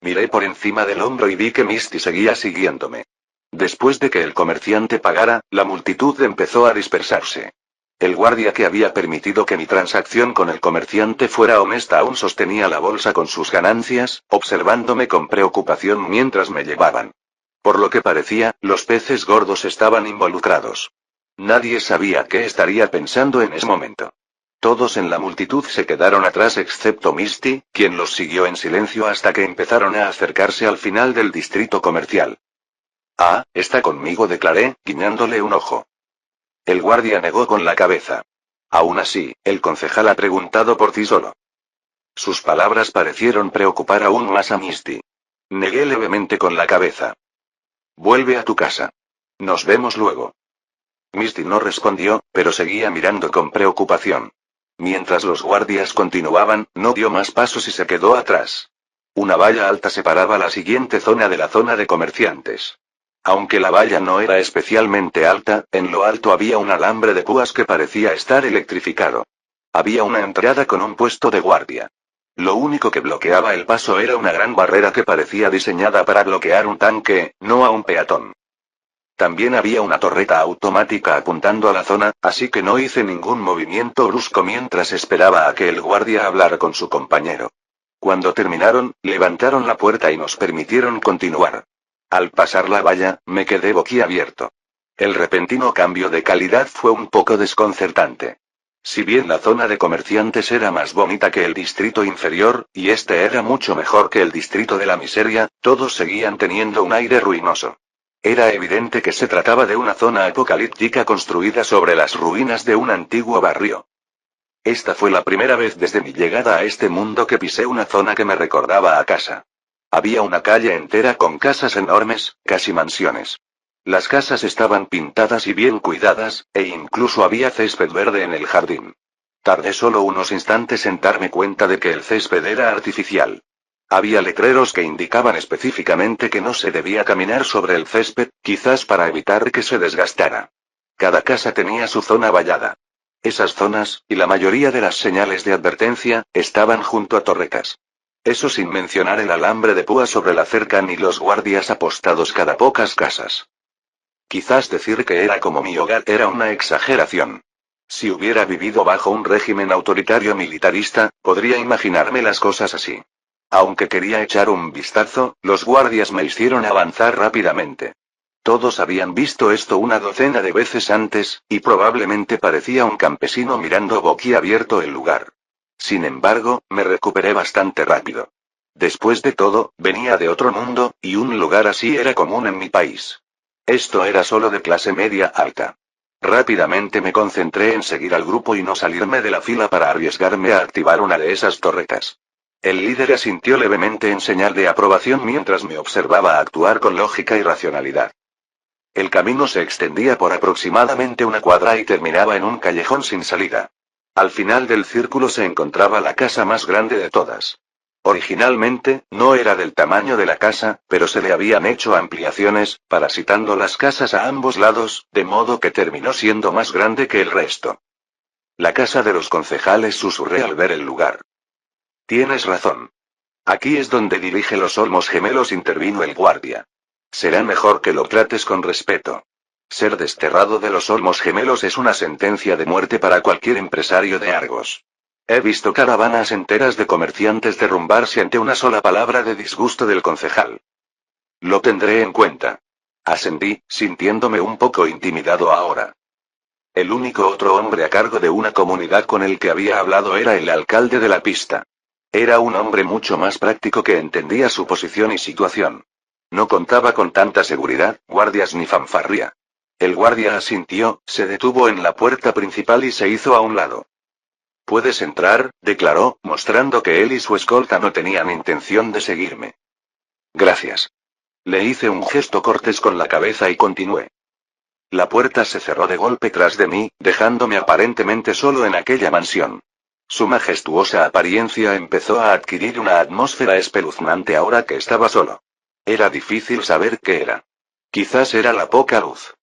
Miré por encima del hombro y vi que Misty seguía siguiéndome. Después de que el comerciante pagara, la multitud empezó a dispersarse. El guardia que había permitido que mi transacción con el comerciante fuera honesta aún sostenía la bolsa con sus ganancias, observándome con preocupación mientras me llevaban. Por lo que parecía, los peces gordos estaban involucrados. Nadie sabía qué estaría pensando en ese momento. Todos en la multitud se quedaron atrás excepto Misty, quien los siguió en silencio hasta que empezaron a acercarse al final del distrito comercial. Ah, está conmigo, declaré, guiñándole un ojo. El guardia negó con la cabeza. Aún así, el concejal ha preguntado por ti solo. Sus palabras parecieron preocupar aún más a Misty. Negué levemente con la cabeza. Vuelve a tu casa. Nos vemos luego. Misty no respondió, pero seguía mirando con preocupación. Mientras los guardias continuaban, no dio más pasos y se quedó atrás. Una valla alta separaba la siguiente zona de la zona de comerciantes. Aunque la valla no era especialmente alta, en lo alto había un alambre de púas que parecía estar electrificado. Había una entrada con un puesto de guardia. Lo único que bloqueaba el paso era una gran barrera que parecía diseñada para bloquear un tanque, no a un peatón. También había una torreta automática apuntando a la zona, así que no hice ningún movimiento brusco mientras esperaba a que el guardia hablara con su compañero. Cuando terminaron, levantaron la puerta y nos permitieron continuar. Al pasar la valla, me quedé boquiabierto. El repentino cambio de calidad fue un poco desconcertante. Si bien la zona de comerciantes era más bonita que el distrito inferior, y este era mucho mejor que el distrito de la miseria, todos seguían teniendo un aire ruinoso. Era evidente que se trataba de una zona apocalíptica construida sobre las ruinas de un antiguo barrio. Esta fue la primera vez desde mi llegada a este mundo que pisé una zona que me recordaba a casa. Había una calle entera con casas enormes, casi mansiones. Las casas estaban pintadas y bien cuidadas, e incluso había césped verde en el jardín. Tardé solo unos instantes en darme cuenta de que el césped era artificial. Había letreros que indicaban específicamente que no se debía caminar sobre el césped, quizás para evitar que se desgastara. Cada casa tenía su zona vallada. Esas zonas, y la mayoría de las señales de advertencia, estaban junto a torretas. Eso sin mencionar el alambre de púa sobre la cerca ni los guardias apostados cada pocas casas. Quizás decir que era como mi hogar era una exageración. Si hubiera vivido bajo un régimen autoritario militarista, podría imaginarme las cosas así. Aunque quería echar un vistazo, los guardias me hicieron avanzar rápidamente. Todos habían visto esto una docena de veces antes, y probablemente parecía un campesino mirando boquiabierto el lugar. Sin embargo, me recuperé bastante rápido. Después de todo, venía de otro mundo, y un lugar así era común en mi país. Esto era solo de clase media alta. Rápidamente me concentré en seguir al grupo y no salirme de la fila para arriesgarme a activar una de esas torretas. El líder asintió levemente en señal de aprobación mientras me observaba actuar con lógica y racionalidad. El camino se extendía por aproximadamente una cuadra y terminaba en un callejón sin salida. Al final del círculo se encontraba la casa más grande de todas. Originalmente, no era del tamaño de la casa, pero se le habían hecho ampliaciones, parasitando las casas a ambos lados, de modo que terminó siendo más grande que el resto. La casa de los concejales, susurré al ver el lugar. Tienes razón. Aquí es donde dirige los olmos gemelos, intervino el guardia. Será mejor que lo trates con respeto. Ser desterrado de los Olmos Gemelos es una sentencia de muerte para cualquier empresario de Argos. He visto caravanas enteras de comerciantes derrumbarse ante una sola palabra de disgusto del concejal. Lo tendré en cuenta. Asentí, sintiéndome un poco intimidado ahora. El único otro hombre a cargo de una comunidad con el que había hablado era el alcalde de la pista. Era un hombre mucho más práctico que entendía su posición y situación. No contaba con tanta seguridad, guardias ni fanfarria. El guardia asintió, se detuvo en la puerta principal y se hizo a un lado. Puedes entrar, declaró, mostrando que él y su escolta no tenían intención de seguirme. Gracias. Le hice un gesto cortés con la cabeza y continué. La puerta se cerró de golpe tras de mí, dejándome aparentemente solo en aquella mansión. Su majestuosa apariencia empezó a adquirir una atmósfera espeluznante ahora que estaba solo. Era difícil saber qué era. Quizás era la poca luz.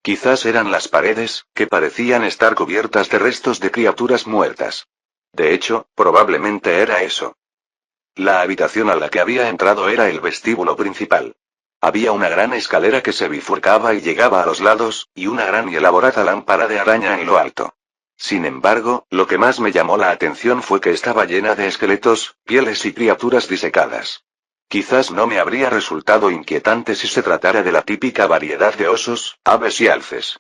Quizás eran las paredes, que parecían estar cubiertas de restos de criaturas muertas. De hecho, probablemente era eso. La habitación a la que había entrado era el vestíbulo principal. Había una gran escalera que se bifurcaba y llegaba a los lados, y una gran y elaborada lámpara de araña en lo alto. Sin embargo, lo que más me llamó la atención fue que estaba llena de esqueletos, pieles y criaturas disecadas. Quizás no me habría resultado inquietante si se tratara de la típica variedad de osos, aves y alces.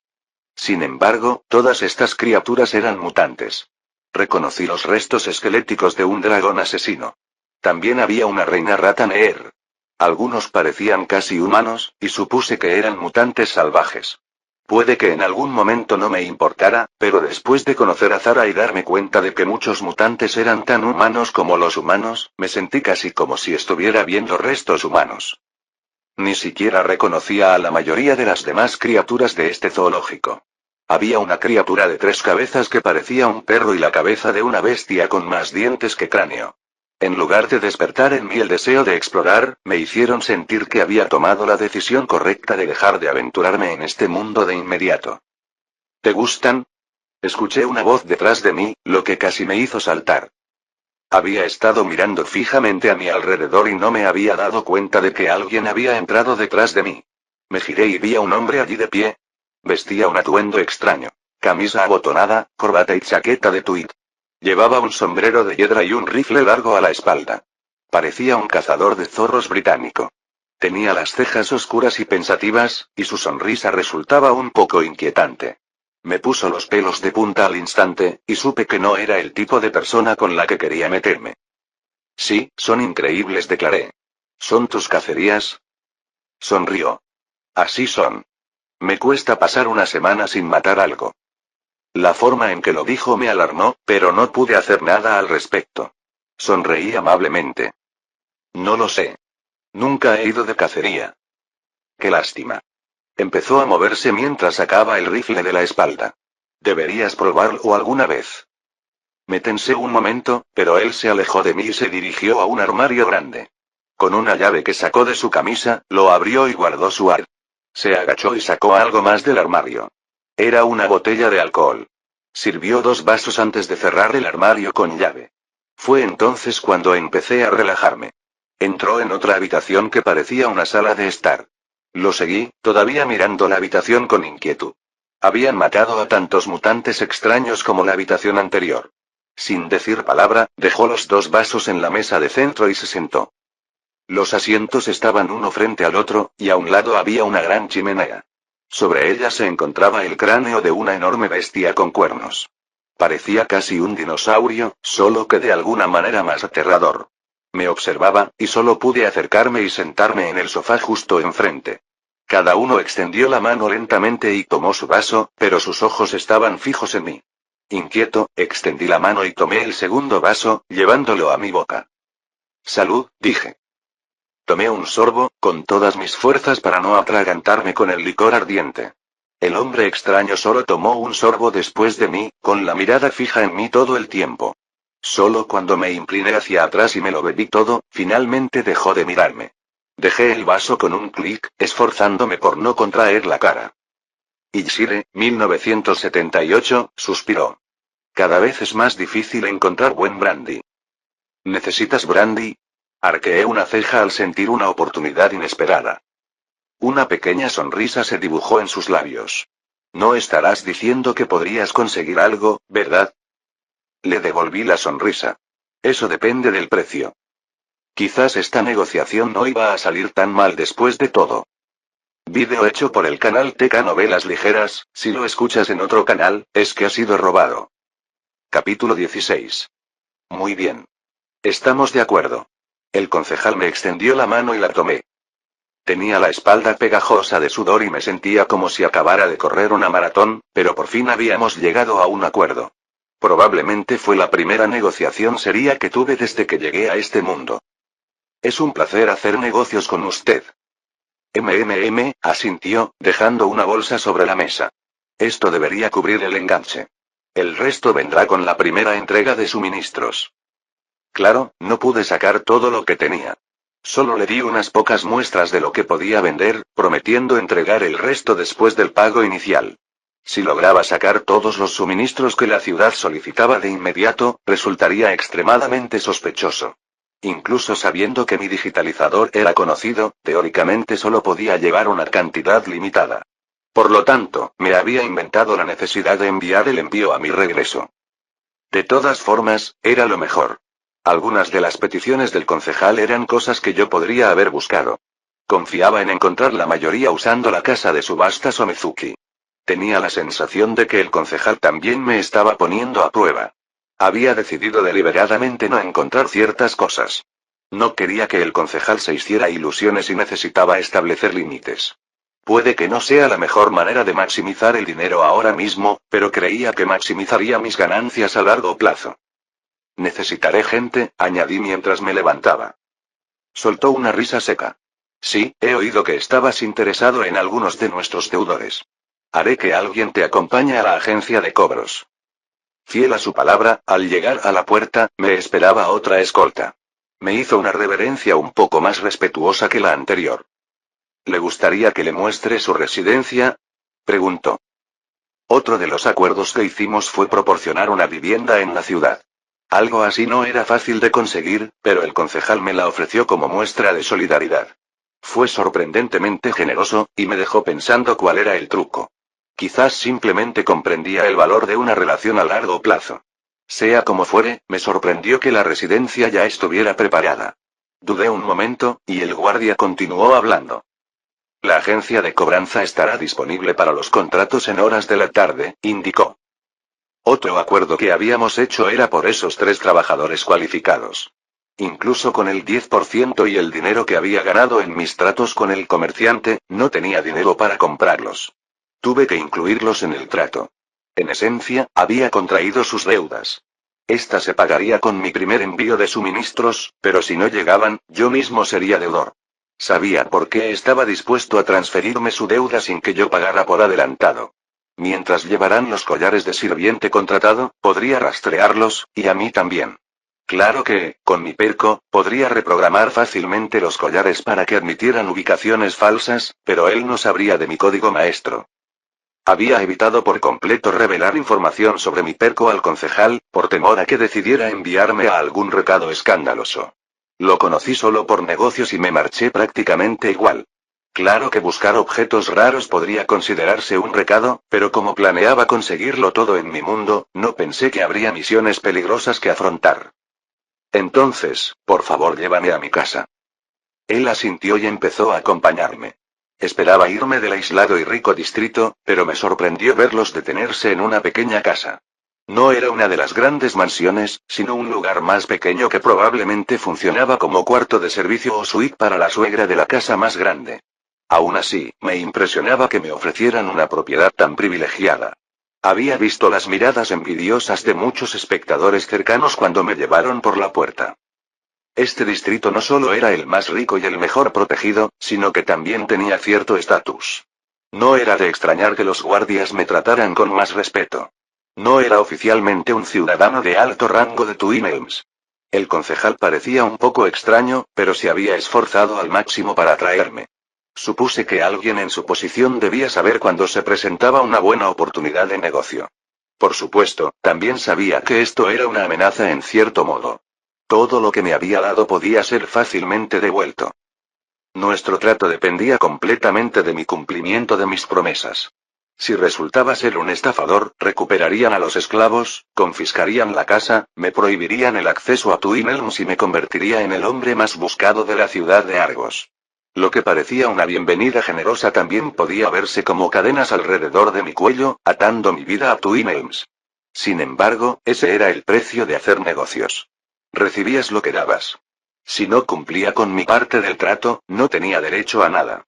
Sin embargo, todas estas criaturas eran mutantes. Reconocí los restos esqueléticos de un dragón asesino. También había una reina rata Neer. Algunos parecían casi humanos, y supuse que eran mutantes salvajes. Puede que en algún momento no me importara, pero después de conocer a Zara y darme cuenta de que muchos mutantes eran tan humanos como los humanos, me sentí casi como si estuviera viendo restos humanos. Ni siquiera reconocía a la mayoría de las demás criaturas de este zoológico. Había una criatura de 3 cabezas que parecía un perro y la cabeza de una bestia con más dientes que cráneo. En lugar de despertar en mí el deseo de explorar, me hicieron sentir que había tomado la decisión correcta de dejar de aventurarme en este mundo de inmediato. ¿Te gustan? Escuché una voz detrás de mí, lo que casi me hizo saltar. Había estado mirando fijamente a mi alrededor y no me había dado cuenta de que alguien había entrado detrás de mí. Me giré y vi a un hombre allí de pie. Vestía un atuendo extraño. Camisa abotonada, corbata y chaqueta de tweed. Llevaba un sombrero de hiedra y un rifle largo a la espalda. Parecía un cazador de zorros británico. Tenía las cejas oscuras y pensativas, y su sonrisa resultaba un poco inquietante. Me puso los pelos de punta al instante, y supe que no era el tipo de persona con la que quería meterme. Sí, son increíbles, declaré. ¿Son tus cacerías? Sonrió. Así son. Me cuesta pasar una semana sin matar algo. La forma en que lo dijo me alarmó, pero no pude hacer nada al respecto. Sonreí amablemente. No lo sé. Nunca he ido de cacería. Qué lástima. Empezó a moverse mientras sacaba el rifle de la espalda. Deberías probarlo alguna vez. Me tensé un momento, pero él se alejó de mí y se dirigió a un armario grande. Con una llave que sacó de su camisa, lo abrió y guardó su arma. Se agachó y sacó algo más del armario. Era una botella de alcohol. Sirvió 2 vasos antes de cerrar el armario con llave. Fue entonces cuando empecé a relajarme. Entró en otra habitación que parecía una sala de estar. Lo seguí, todavía mirando la habitación con inquietud. Habían matado a tantos mutantes extraños como la habitación anterior. Sin decir palabra, dejó los 2 vasos en la mesa de centro y se sentó. Los asientos estaban uno frente al otro, y a un lado había una gran chimenea. Sobre ella se encontraba el cráneo de una enorme bestia con cuernos. Parecía casi un dinosaurio, solo que de alguna manera más aterrador. Me observaba, y solo pude acercarme y sentarme en el sofá justo enfrente. Cada uno extendió la mano lentamente y tomó su vaso, pero sus ojos estaban fijos en mí. Inquieto, extendí la mano y tomé el segundo vaso, llevándolo a mi boca. Salud, dije. Tomé un sorbo, con todas mis fuerzas para no atragantarme con el licor ardiente. El hombre extraño solo tomó un sorbo después de mí, con la mirada fija en mí todo el tiempo. Solo cuando me incliné hacia atrás y me lo bebí todo, finalmente dejó de mirarme. Dejé el vaso con un clic, esforzándome por no contraer la cara. Ixire, 1978, suspiró. Cada vez es más difícil encontrar buen brandy. ¿Necesitas brandy? Arqueé una ceja al sentir una oportunidad inesperada. Una pequeña sonrisa se dibujó en sus labios. No estarás diciendo que podrías conseguir algo, ¿verdad? Le devolví la sonrisa. Eso depende del precio. Quizás esta negociación no iba a salir tan mal después de todo. Vídeo hecho por el canal TK Novelas Ligeras. Si lo escuchas en otro canal, es que ha sido robado. Capítulo 16. Muy bien. Estamos de acuerdo. El concejal me extendió la mano y la tomé. Tenía la espalda pegajosa de sudor y me sentía como si acabara de correr una maratón, pero por fin habíamos llegado a un acuerdo. Probablemente fue la primera negociación seria que tuve desde que llegué a este mundo. Es un placer hacer negocios con usted. Asintió, dejando una bolsa sobre la mesa. Esto debería cubrir el enganche. El resto vendrá con la primera entrega de suministros. Claro, no pude sacar todo lo que tenía. Solo le di unas pocas muestras de lo que podía vender, prometiendo entregar el resto después del pago inicial. Si lograba sacar todos los suministros que la ciudad solicitaba de inmediato, resultaría extremadamente sospechoso. Incluso sabiendo que mi digitalizador era conocido, teóricamente solo podía llevar una cantidad limitada. Por lo tanto, me había inventado la necesidad de enviar el envío a mi regreso. De todas formas, era lo mejor. Algunas de las peticiones del concejal eran cosas que yo podría haber buscado. Confiaba en encontrar la mayoría usando la casa de subastas Omizuki. Tenía la sensación de que el concejal también me estaba poniendo a prueba. Había decidido deliberadamente no encontrar ciertas cosas. No quería que el concejal se hiciera ilusiones y necesitaba establecer límites. Puede que no sea la mejor manera de maximizar el dinero ahora mismo, pero creía que maximizaría mis ganancias a largo plazo. Necesitaré gente, añadí mientras me levantaba. Soltó una risa seca. Sí, he oído que estabas interesado en algunos de nuestros deudores. Haré que alguien te acompañe a la agencia de cobros. Fiel a su palabra, al llegar a la puerta, me esperaba otra escolta. Me hizo una reverencia un poco más respetuosa que la anterior. ¿Le gustaría que le muestre su residencia? Preguntó. Otro de los acuerdos que hicimos fue proporcionar una vivienda en la ciudad. Algo así no era fácil de conseguir, pero el concejal me la ofreció como muestra de solidaridad. Fue sorprendentemente generoso, y me dejó pensando cuál era el truco. Quizás simplemente comprendía el valor de una relación a largo plazo. Sea como fuere, me sorprendió que la residencia ya estuviera preparada. Dudé un momento, y el guardia continuó hablando. La agencia de cobranza estará disponible para los contratos en horas de la tarde, indicó. Otro acuerdo que habíamos hecho era por esos 3 trabajadores cualificados. Incluso con el 10% y el dinero que había ganado en mis tratos con el comerciante, no tenía dinero para comprarlos. Tuve que incluirlos en el trato. En esencia, había contraído sus deudas. Esta se pagaría con mi primer envío de suministros, pero si no llegaban, yo mismo sería deudor. Sabía por qué estaba dispuesto a transferirme su deuda sin que yo pagara por adelantado. Mientras llevarán los collares de sirviente contratado, podría rastrearlos, y a mí también. Claro que, con mi perco, podría reprogramar fácilmente los collares para que admitieran ubicaciones falsas, pero él no sabría de mi código maestro. Había evitado por completo revelar información sobre mi perco al concejal, por temor a que decidiera enviarme a algún recado escandaloso. Lo conocí solo por negocios y me marché prácticamente igual. Claro que buscar objetos raros podría considerarse un recado, pero como planeaba conseguirlo todo en mi mundo, no pensé que habría misiones peligrosas que afrontar. Entonces, por favor llévame a mi casa. Él asintió y empezó a acompañarme. Esperaba irme del aislado y rico distrito, pero me sorprendió verlos detenerse en una pequeña casa. No era una de las grandes mansiones, sino un lugar más pequeño que probablemente funcionaba como cuarto de servicio o suite para la suegra de la casa más grande. Aún así, me impresionaba que me ofrecieran una propiedad tan privilegiada. Había visto las miradas envidiosas de muchos espectadores cercanos cuando me llevaron por la puerta. Este distrito no solo era el más rico y el mejor protegido, sino que también tenía cierto estatus. No era de extrañar que los guardias me trataran con más respeto. No era oficialmente un ciudadano de alto rango de Twin Elms. El concejal parecía un poco extraño, pero se había esforzado al máximo para atraerme. Supuse que alguien en su posición debía saber cuando se presentaba una buena oportunidad de negocio. Por supuesto, también sabía que esto era una amenaza en cierto modo. Todo lo que me había dado podía ser fácilmente devuelto. Nuestro trato dependía completamente de mi cumplimiento de mis promesas. Si resultaba ser un estafador, recuperarían a los esclavos, confiscarían la casa, me prohibirían el acceso a Twin Elms y me convertiría en el hombre más buscado de la ciudad de Argos. Lo que parecía una bienvenida generosa también podía verse como cadenas alrededor de mi cuello, atando mi vida a Twin Elms. Sin embargo, ese era el precio de hacer negocios. Recibías lo que dabas. Si no cumplía con mi parte del trato, no tenía derecho a nada.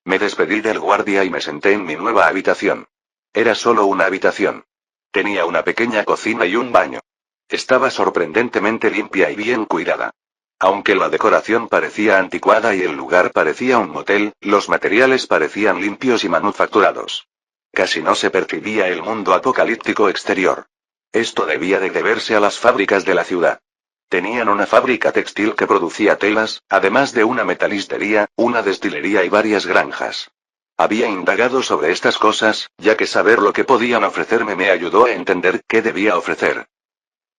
Me despedí del guardia y me senté en mi nueva habitación. Era solo una habitación. Tenía una pequeña cocina y un baño. Estaba sorprendentemente limpia y bien cuidada. Aunque la decoración parecía anticuada y el lugar parecía un motel, los materiales parecían limpios y manufacturados. Casi no se percibía el mundo apocalíptico exterior. Esto debía de deberse a las fábricas de la ciudad. Tenían una fábrica textil que producía telas, además de una metalistería, una destilería y varias granjas. Había indagado sobre estas cosas, ya que saber lo que podían ofrecerme me ayudó a entender qué debía ofrecer.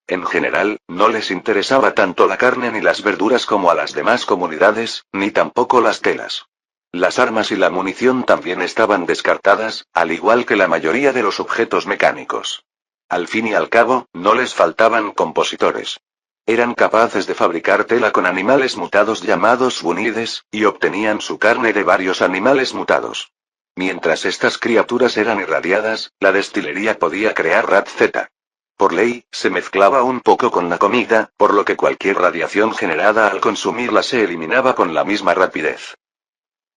En general, no les interesaba tanto la carne ni las verduras como a las demás comunidades, ni tampoco las telas. Las armas y la munición también estaban descartadas, al igual que la mayoría de los objetos mecánicos. Al fin y al cabo, no les faltaban compositores. Eran capaces de fabricar tela con animales mutados llamados bunides, y obtenían su carne de varios animales mutados. Mientras estas criaturas eran irradiadas, la destilería podía crear RAT-Z. Por ley, se mezclaba un poco con la comida, por lo que cualquier radiación generada al consumirla se eliminaba con la misma rapidez.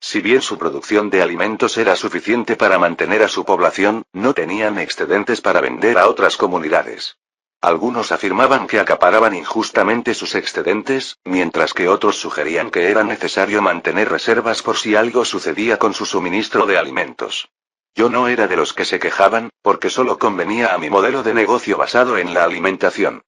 Si bien su producción de alimentos era suficiente para mantener a su población, no tenían excedentes para vender a otras comunidades. Algunos afirmaban que acaparaban injustamente sus excedentes, mientras que otros sugerían que era necesario mantener reservas por si algo sucedía con su suministro de alimentos. Yo no era de los que se quejaban, porque solo convenía a mi modelo de negocio basado en la alimentación.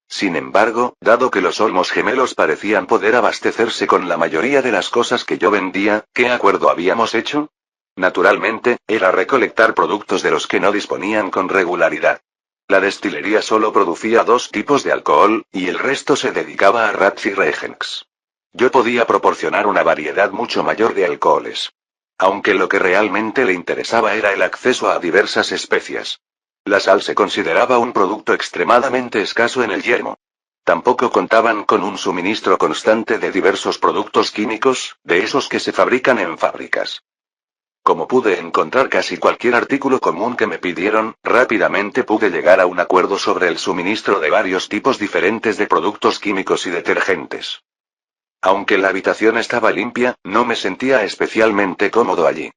Sin embargo, dado que los Olmos gemelos parecían poder abastecerse con la mayoría de las cosas que yo vendía, ¿qué acuerdo habíamos hecho? Naturalmente, era recolectar productos de los que no disponían con regularidad. La destilería solo producía 2 tipos de alcohol, y el resto se dedicaba a Rats y Regens. Yo podía proporcionar una variedad mucho mayor de alcoholes. Aunque lo que realmente le interesaba era el acceso a diversas especias. La sal se consideraba un producto extremadamente escaso en el yermo. Tampoco contaban con un suministro constante de diversos productos químicos, de esos que se fabrican en fábricas. Como pude encontrar casi cualquier artículo común que me pidieron, rápidamente pude llegar a un acuerdo sobre el suministro de varios tipos diferentes de productos químicos y detergentes. Aunque la habitación estaba limpia, no me sentía especialmente cómodo allí.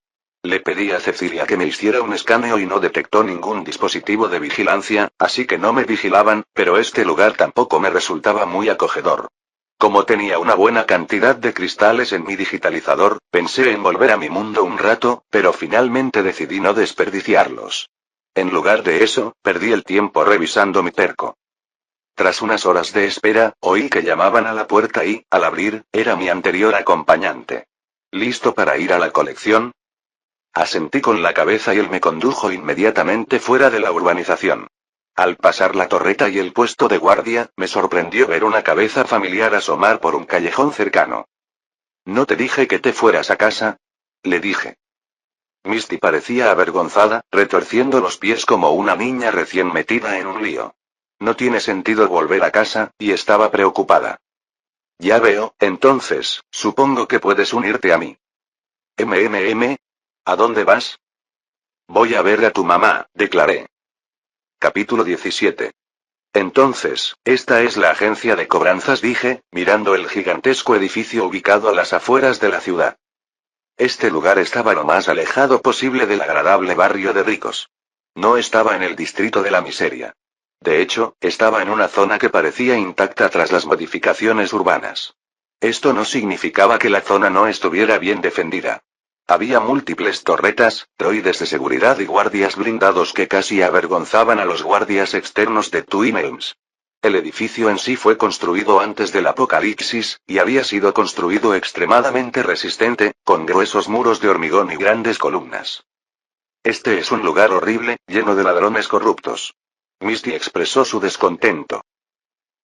Le pedí a Cecilia que me hiciera un escaneo y no detectó ningún dispositivo de vigilancia, así que no me vigilaban, pero este lugar tampoco me resultaba muy acogedor. Como tenía una buena cantidad de cristales en mi digitalizador, pensé en volver a mi mundo un rato, pero finalmente decidí no desperdiciarlos. En lugar de eso, perdí el tiempo revisando mi perco. Tras unas horas de espera, oí que llamaban a la puerta y, al abrir, era mi anterior acompañante. ¿Listo para ir a la colección? Asentí con la cabeza y él me condujo inmediatamente fuera de la urbanización. Al pasar la torreta y el puesto de guardia, me sorprendió ver una cabeza familiar asomar por un callejón cercano. ¿No te dije que te fueras a casa? Le dije. Misty parecía avergonzada, retorciendo los pies como una niña recién metida en un lío. No tiene sentido volver a casa, y estaba preocupada. Ya veo, entonces, supongo que puedes unirte a mí. ¿A dónde vas? Voy a ver a tu mamá, declaré. Capítulo 17. Entonces, esta es la agencia de cobranzas, dije, mirando el gigantesco edificio ubicado a las afueras de la ciudad. Este lugar estaba lo más alejado posible del agradable barrio de ricos. No estaba en el distrito de la miseria. De hecho, estaba en una zona que parecía intacta tras las modificaciones urbanas. Esto no significaba que la zona no estuviera bien defendida. Había múltiples torretas, droides de seguridad y guardias blindados que casi avergonzaban a los guardias externos de Twin Elms. El edificio en sí fue construido antes del apocalipsis, y había sido construido extremadamente resistente, con gruesos muros de hormigón y grandes columnas. Este es un lugar horrible, lleno de ladrones corruptos. Misty expresó su descontento.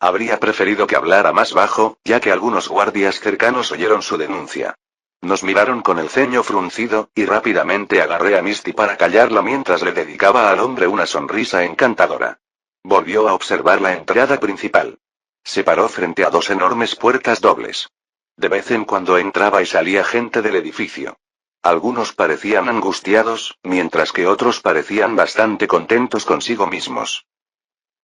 Habría preferido que hablara más bajo, ya que algunos guardias cercanos oyeron su denuncia. Nos miraron con el ceño fruncido, y rápidamente agarré a Misty para callarla mientras le dedicaba al hombre una sonrisa encantadora. Volvió a observar la entrada principal. Se paró frente a dos enormes puertas dobles. De vez en cuando entraba y salía gente del edificio. Algunos parecían angustiados, mientras que otros parecían bastante contentos consigo mismos.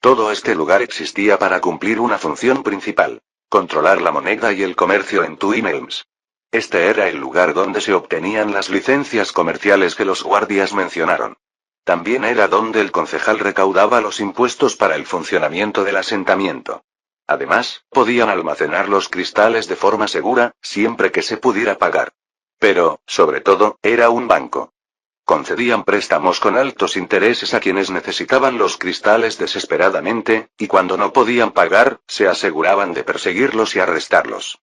Todo este lugar existía para cumplir una función principal: controlar la moneda y el comercio en Twin Elms. Este era el lugar donde se obtenían las licencias comerciales que los guardias mencionaron. También era donde el concejal recaudaba los impuestos para el funcionamiento del asentamiento. Además, podían almacenar los cristales de forma segura, siempre que se pudiera pagar. Pero, sobre todo, era un banco. Concedían préstamos con altos intereses a quienes necesitaban los cristales desesperadamente, y cuando no podían pagar, se aseguraban de perseguirlos y arrestarlos.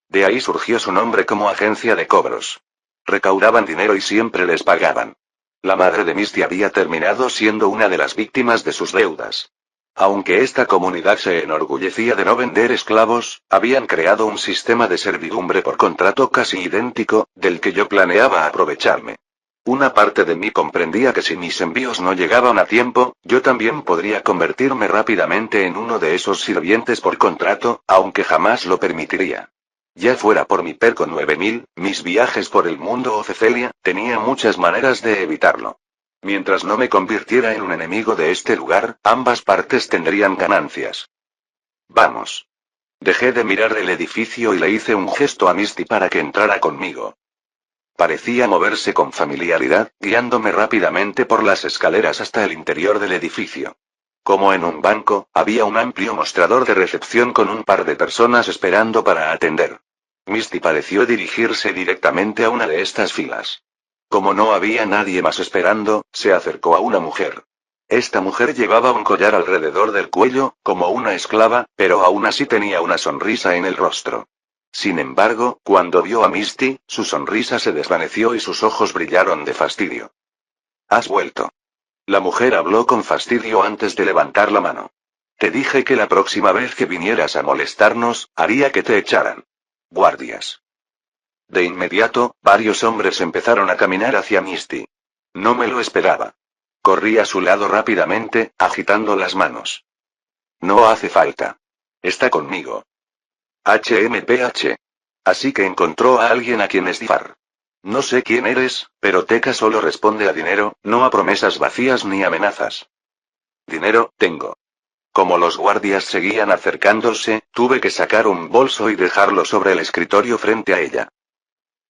De ahí surgió su nombre como agencia de cobros. Recaudaban dinero y siempre les pagaban. La madre de Misty había terminado siendo una de las víctimas de sus deudas. Aunque esta comunidad se enorgullecía de no vender esclavos, habían creado un sistema de servidumbre por contrato casi idéntico, del que yo planeaba aprovecharme. Una parte de mí comprendía que si mis envíos no llegaban a tiempo, yo también podría convertirme rápidamente en uno de esos sirvientes por contrato, aunque jamás lo permitiría. Ya fuera por mi Perco 9000, mis viajes por el mundo o Cecelia, tenía muchas maneras de evitarlo. Mientras no me convirtiera en un enemigo de este lugar, ambas partes tendrían ganancias. Vamos. Dejé de mirar el edificio y le hice un gesto a Misty para que entrara conmigo. Parecía moverse con familiaridad, guiándome rápidamente por las escaleras hasta el interior del edificio. Como en un banco, había un amplio mostrador de recepción con un par de personas esperando para atender. Misty pareció dirigirse directamente a una de estas filas. Como no había nadie más esperando, se acercó a una mujer. Esta mujer llevaba un collar alrededor del cuello, como una esclava, pero aún así tenía una sonrisa en el rostro. Sin embargo, cuando vio a Misty, su sonrisa se desvaneció y sus ojos brillaron de fastidio. ¿Has vuelto? La mujer habló con fastidio antes de levantar la mano. Te dije que la próxima vez que vinieras a molestarnos, haría que te echaran. Guardias. De inmediato, varios hombres empezaron a caminar hacia Misty. No me lo esperaba. Corrí a su lado rápidamente, agitando las manos. No hace falta. Está conmigo. HMPH. Así que encontró a alguien a quien estifar. No sé quién eres, pero Teca solo responde a dinero, no a promesas vacías ni amenazas. Dinero, tengo. Como los guardias seguían acercándose, tuve que sacar un bolso y dejarlo sobre el escritorio frente a ella.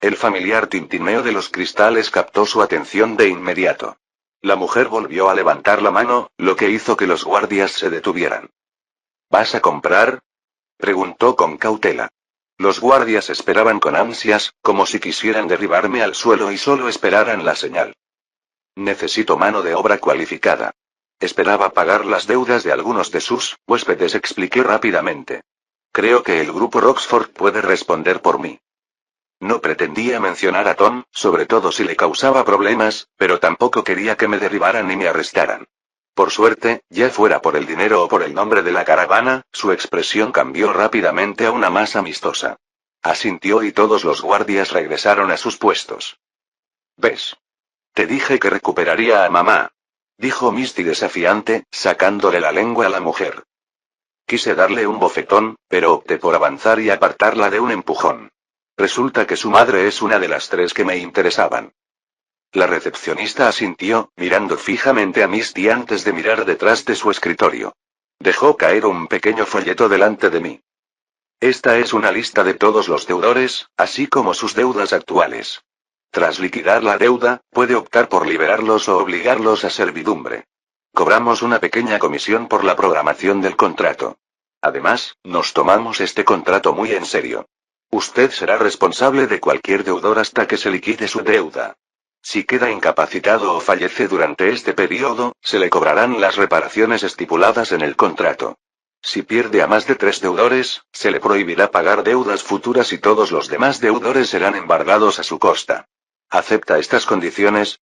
El familiar tintineo de los cristales captó su atención de inmediato. La mujer volvió a levantar la mano, lo que hizo que los guardias se detuvieran. ¿Vas a comprar?, preguntó con cautela. Los guardias esperaban con ansias, como si quisieran derribarme al suelo y solo esperaran la señal. Necesito mano de obra cualificada. Esperaba pagar las deudas de algunos de sus huéspedes, expliqué rápidamente. Creo que el grupo Roxford puede responder por mí. No pretendía mencionar a Tom, sobre todo si le causaba problemas, pero tampoco quería que me derribaran ni me arrestaran. Por suerte, ya fuera por el dinero o por el nombre de la caravana, su expresión cambió rápidamente a una más amistosa. Asintió y todos los guardias regresaron a sus puestos. ¿Ves? Te dije que recuperaría a mamá, dijo Misty desafiante, sacándole la lengua a la mujer. Quise darle un bofetón, pero opté por avanzar y apartarla de un empujón. Resulta que su madre es una de las tres que me interesaban. La recepcionista asintió, mirando fijamente a Misty antes de mirar detrás de su escritorio. Dejó caer un pequeño folleto delante de mí. Esta es una lista de todos los deudores, así como sus deudas actuales. Tras liquidar la deuda, puede optar por liberarlos o obligarlos a servidumbre. Cobramos una pequeña comisión por la programación del contrato. Además, nos tomamos este contrato muy en serio. Usted será responsable de cualquier deudor hasta que se liquide su deuda. Si queda incapacitado o fallece durante este periodo, se le cobrarán las reparaciones estipuladas en el contrato. Si pierde a más de 3 deudores, se le prohibirá pagar deudas futuras y todos los demás deudores serán embargados a su costa. ¿Acepta estas condiciones?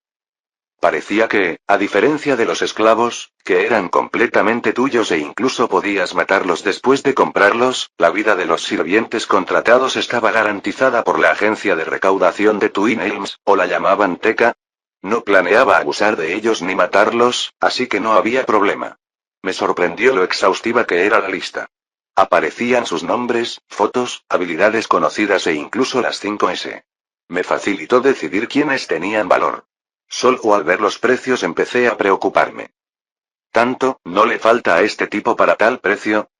Parecía que, a diferencia de los esclavos, que eran completamente tuyos e incluso podías matarlos después de comprarlos, la vida de los sirvientes contratados estaba garantizada por la agencia de recaudación de Twin Elms, o la llamaban Teca. No planeaba abusar de ellos ni matarlos, así que no había problema. Me sorprendió lo exhaustiva que era la lista. Aparecían sus nombres, fotos, habilidades conocidas e incluso las 5S. Me facilitó decidir quiénes tenían valor. Solo al ver los precios empecé a preocuparme. ¿Tanto, no le falta a este tipo para tal precio?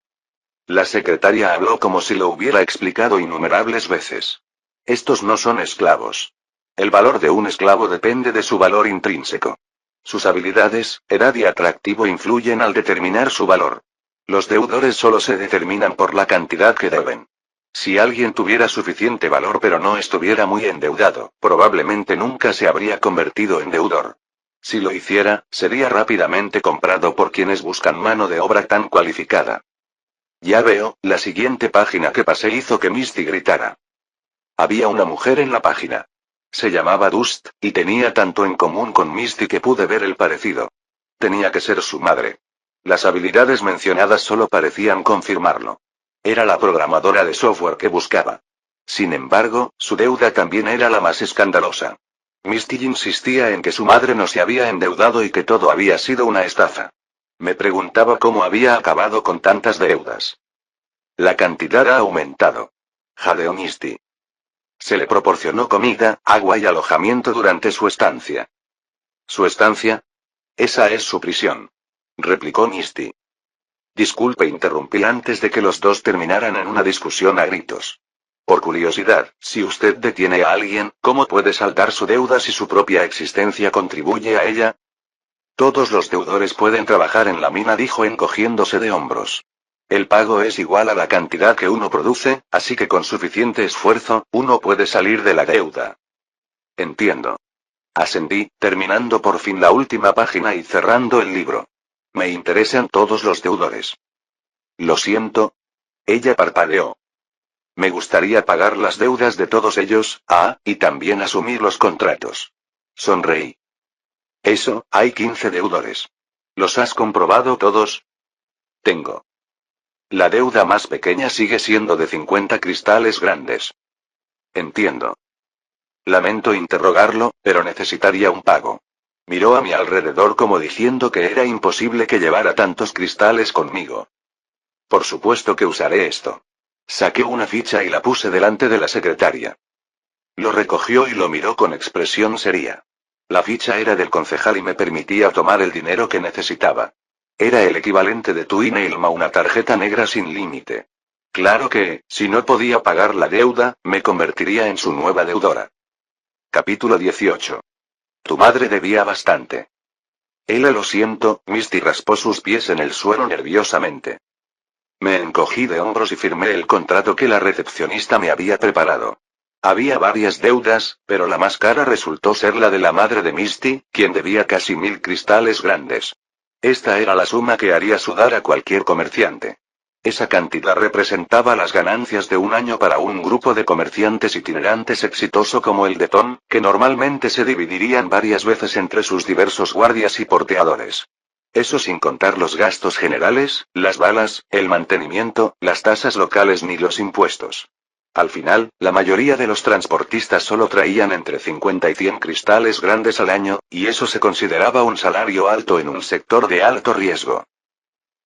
La secretaria habló como si lo hubiera explicado innumerables veces. Estos no son esclavos. El valor de un esclavo depende de su valor intrínseco. Sus habilidades, edad y atractivo influyen al determinar su valor. Los deudores solo se determinan por la cantidad que deben. Si alguien tuviera suficiente valor pero no estuviera muy endeudado, probablemente nunca se habría convertido en deudor. Si lo hiciera, sería rápidamente comprado por quienes buscan mano de obra tan cualificada. Ya veo, la siguiente página que pasé hizo que Misty gritara. Había una mujer en la página. Se llamaba Dust, y tenía tanto en común con Misty que pude ver el parecido. Tenía que ser su madre. Las habilidades mencionadas solo parecían confirmarlo. Era la programadora de software que buscaba. Sin embargo, su deuda también era la más escandalosa. Misty insistía en que su madre no se había endeudado y que todo había sido una estafa. Me preguntaba cómo había acabado con tantas deudas. La cantidad ha aumentado. Jadeó Misty. Se le proporcionó comida, agua y alojamiento durante su estancia. ¿Su estancia? Esa es su prisión. Replicó Misty. Disculpe, interrumpí antes de que los dos terminaran en una discusión a gritos. Por curiosidad, si usted detiene a alguien, ¿cómo puede saldar su deuda si su propia existencia contribuye a ella? Todos los deudores pueden trabajar en la mina, dijo encogiéndose de hombros. El pago es igual a la cantidad que uno produce, así que con suficiente esfuerzo, uno puede salir de la deuda. Entiendo. Asentí, terminando por fin la última página y cerrando el libro. Me interesan todos los deudores. Lo siento. Ella parpadeó. Me gustaría pagar las deudas de todos ellos, y también asumir los contratos. Sonreí. Eso, hay 15 deudores. ¿Los has comprobado todos? Tengo. La deuda más pequeña sigue siendo de 50 cristales grandes. Entiendo. Lamento interrogarlo, pero necesitaría un pago. Miró a mi alrededor como diciendo que era imposible que llevara tantos cristales conmigo. Por supuesto que usaré esto. Saqué una ficha y la puse delante de la secretaria. Lo recogió y lo miró con expresión seria. La ficha era del concejal y me permitía tomar el dinero que necesitaba. Era el equivalente de Twin Elm a una tarjeta negra sin límite. Claro que, si no podía pagar la deuda, me convertiría en su nueva deudora. Capítulo 18. Tu madre debía bastante. Ella lo siento, Misty raspó sus pies en el suelo nerviosamente. Me encogí de hombros y firmé el contrato que la recepcionista me había preparado. Había varias deudas, pero la más cara resultó ser la de la madre de Misty, quien debía casi 1000 cristales grandes. Esta era la suma que haría sudar a cualquier comerciante. Esa cantidad representaba las ganancias de un año para un grupo de comerciantes itinerantes exitoso como el de Tom, que normalmente se dividirían varias veces entre sus diversos guardias y porteadores. Eso sin contar los gastos generales, las balas, el mantenimiento, las tasas locales ni los impuestos. Al final, la mayoría de los transportistas solo traían entre 50 y 100 cristales grandes al año, y eso se consideraba un salario alto en un sector de alto riesgo.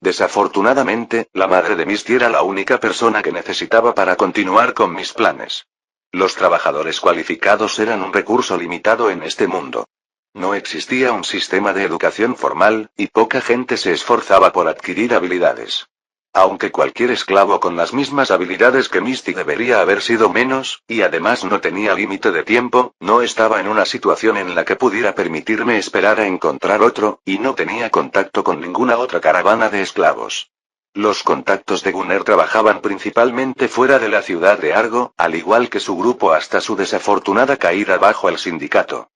Desafortunadamente, la madre de Misty era la única persona que necesitaba para continuar con mis planes. Los trabajadores cualificados eran un recurso limitado en este mundo. No existía un sistema de educación formal, y poca gente se esforzaba por adquirir habilidades. Aunque cualquier esclavo con las mismas habilidades que Misty debería haber sido menos, y además no tenía límite de tiempo, no estaba en una situación en la que pudiera permitirme esperar a encontrar otro, y no tenía contacto con ninguna otra caravana de esclavos. Los contactos de Gunner trabajaban principalmente fuera de la ciudad de Argo, al igual que su grupo hasta su desafortunada caída bajo el sindicato.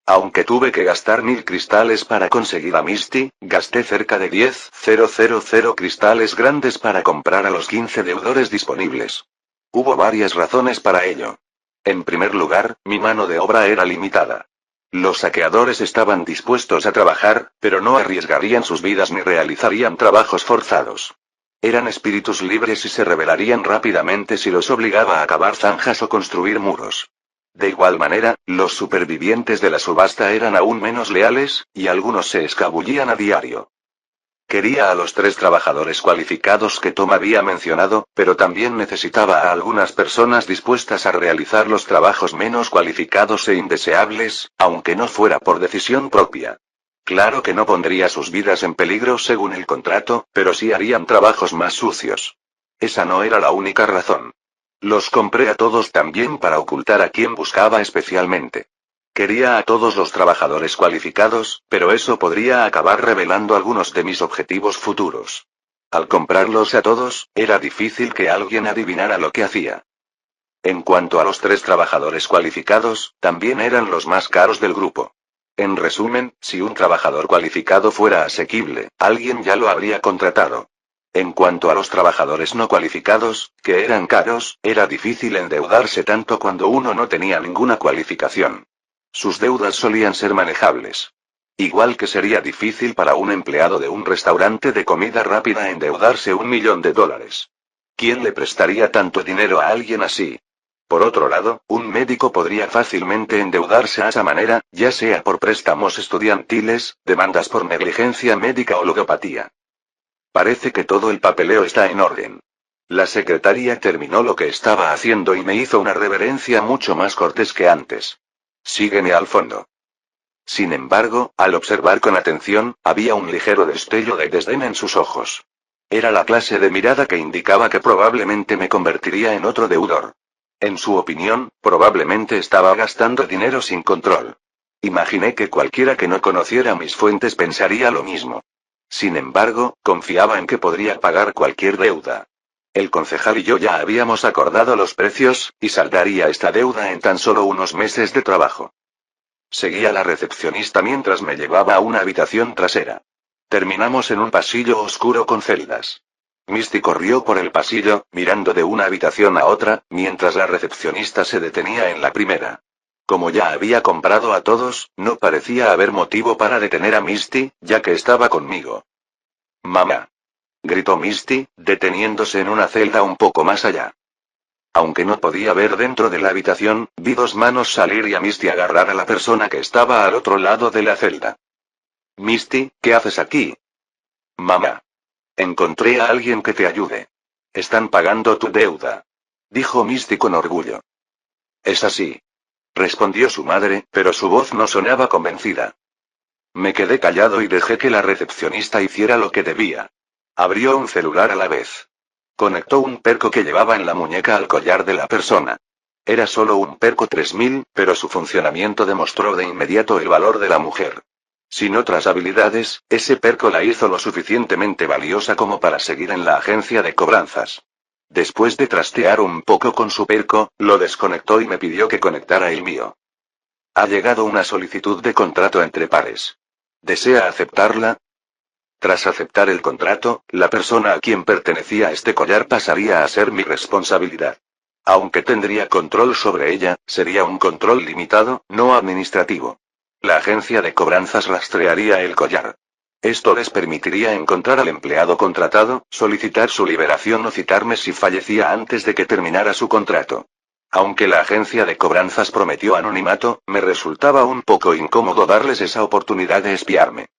Aunque tuve que gastar 1000 cristales para conseguir a Misty, gasté cerca de 10,000 cristales grandes para comprar a los 15 deudores disponibles. Hubo varias razones para ello. En primer lugar, mi mano de obra era limitada. Los saqueadores estaban dispuestos a trabajar, pero no arriesgarían sus vidas ni realizarían trabajos forzados. Eran espíritus libres y se rebelarían rápidamente si los obligaba a cavar zanjas o construir muros. De igual manera, los supervivientes de la subasta eran aún menos leales, y algunos se escabullían a diario. Quería a los 3 trabajadores cualificados que Tom había mencionado, pero también necesitaba a algunas personas dispuestas a realizar los trabajos menos cualificados e indeseables, aunque no fuera por decisión propia. Claro que no pondría sus vidas en peligro según el contrato, pero sí harían trabajos más sucios. Esa no era la única razón. Los compré a todos también para ocultar a quien buscaba especialmente. Quería a todos los trabajadores cualificados, pero eso podría acabar revelando algunos de mis objetivos futuros. Al comprarlos a todos, era difícil que alguien adivinara lo que hacía. En cuanto a los 3 trabajadores cualificados, también eran los más caros del grupo. En resumen, si un trabajador cualificado fuera asequible, alguien ya lo habría contratado. En cuanto a los trabajadores no cualificados, que eran caros, era difícil endeudarse tanto cuando uno no tenía ninguna cualificación. Sus deudas solían ser manejables. Igual que sería difícil para un empleado de un restaurante de comida rápida endeudarse $1.000.000. ¿Quién le prestaría tanto dinero a alguien así? Por otro lado, un médico podría fácilmente endeudarse a esa manera, ya sea por préstamos estudiantiles, demandas por negligencia médica o ludopatía. Parece que todo el papeleo está en orden. La secretaria terminó lo que estaba haciendo y me hizo una reverencia mucho más cortés que antes. Sígueme al fondo. Sin embargo, al observar con atención, había un ligero destello de desdén en sus ojos. Era la clase de mirada que indicaba que probablemente me convertiría en otro deudor. En su opinión, probablemente estaba gastando dinero sin control. Imaginé que cualquiera que no conociera mis fuentes pensaría lo mismo. Sin embargo, confiaba en que podría pagar cualquier deuda. El concejal y yo ya habíamos acordado los precios, y saldaría esta deuda en tan solo unos meses de trabajo. Seguí a la recepcionista mientras me llevaba a una habitación trasera. Terminamos en un pasillo oscuro con celdas. Misty corrió por el pasillo, mirando de una habitación a otra, mientras la recepcionista se detenía en la primera. Como ya había comprado a todos, no parecía haber motivo para detener a Misty, ya que estaba conmigo. «¡Mamá!», gritó Misty, deteniéndose en una celda un poco más allá. Aunque no podía ver dentro de la habitación, vi 2 manos salir y a Misty agarrar a la persona que estaba al otro lado de la celda. «Misty, ¿qué haces aquí?». «Mamá. Encontré a alguien que te ayude. Están pagando tu deuda», dijo Misty con orgullo. «Es así», respondió su madre, pero su voz no sonaba convencida. Me quedé callado y dejé que la recepcionista hiciera lo que debía. Abrió un celular a la vez. Conectó un perco que llevaba en la muñeca al collar de la persona. Era solo un perco 3000, pero su funcionamiento demostró de inmediato el valor de la mujer. Sin otras habilidades, ese perco la hizo lo suficientemente valiosa como para seguir en la agencia de cobranzas. Después de trastear un poco con su perco, lo desconectó y me pidió que conectara el mío. Ha llegado una solicitud de contrato entre pares. ¿Desea aceptarla? Tras aceptar el contrato, la persona a quien pertenecía este collar pasaría a ser mi responsabilidad. Aunque tendría control sobre ella, sería un control limitado, no administrativo. La agencia de cobranzas rastrearía el collar. Esto les permitiría encontrar al empleado contratado, solicitar su liberación o citarme si fallecía antes de que terminara su contrato. Aunque la agencia de cobranzas prometió anonimato, me resultaba un poco incómodo darles esa oportunidad de espiarme.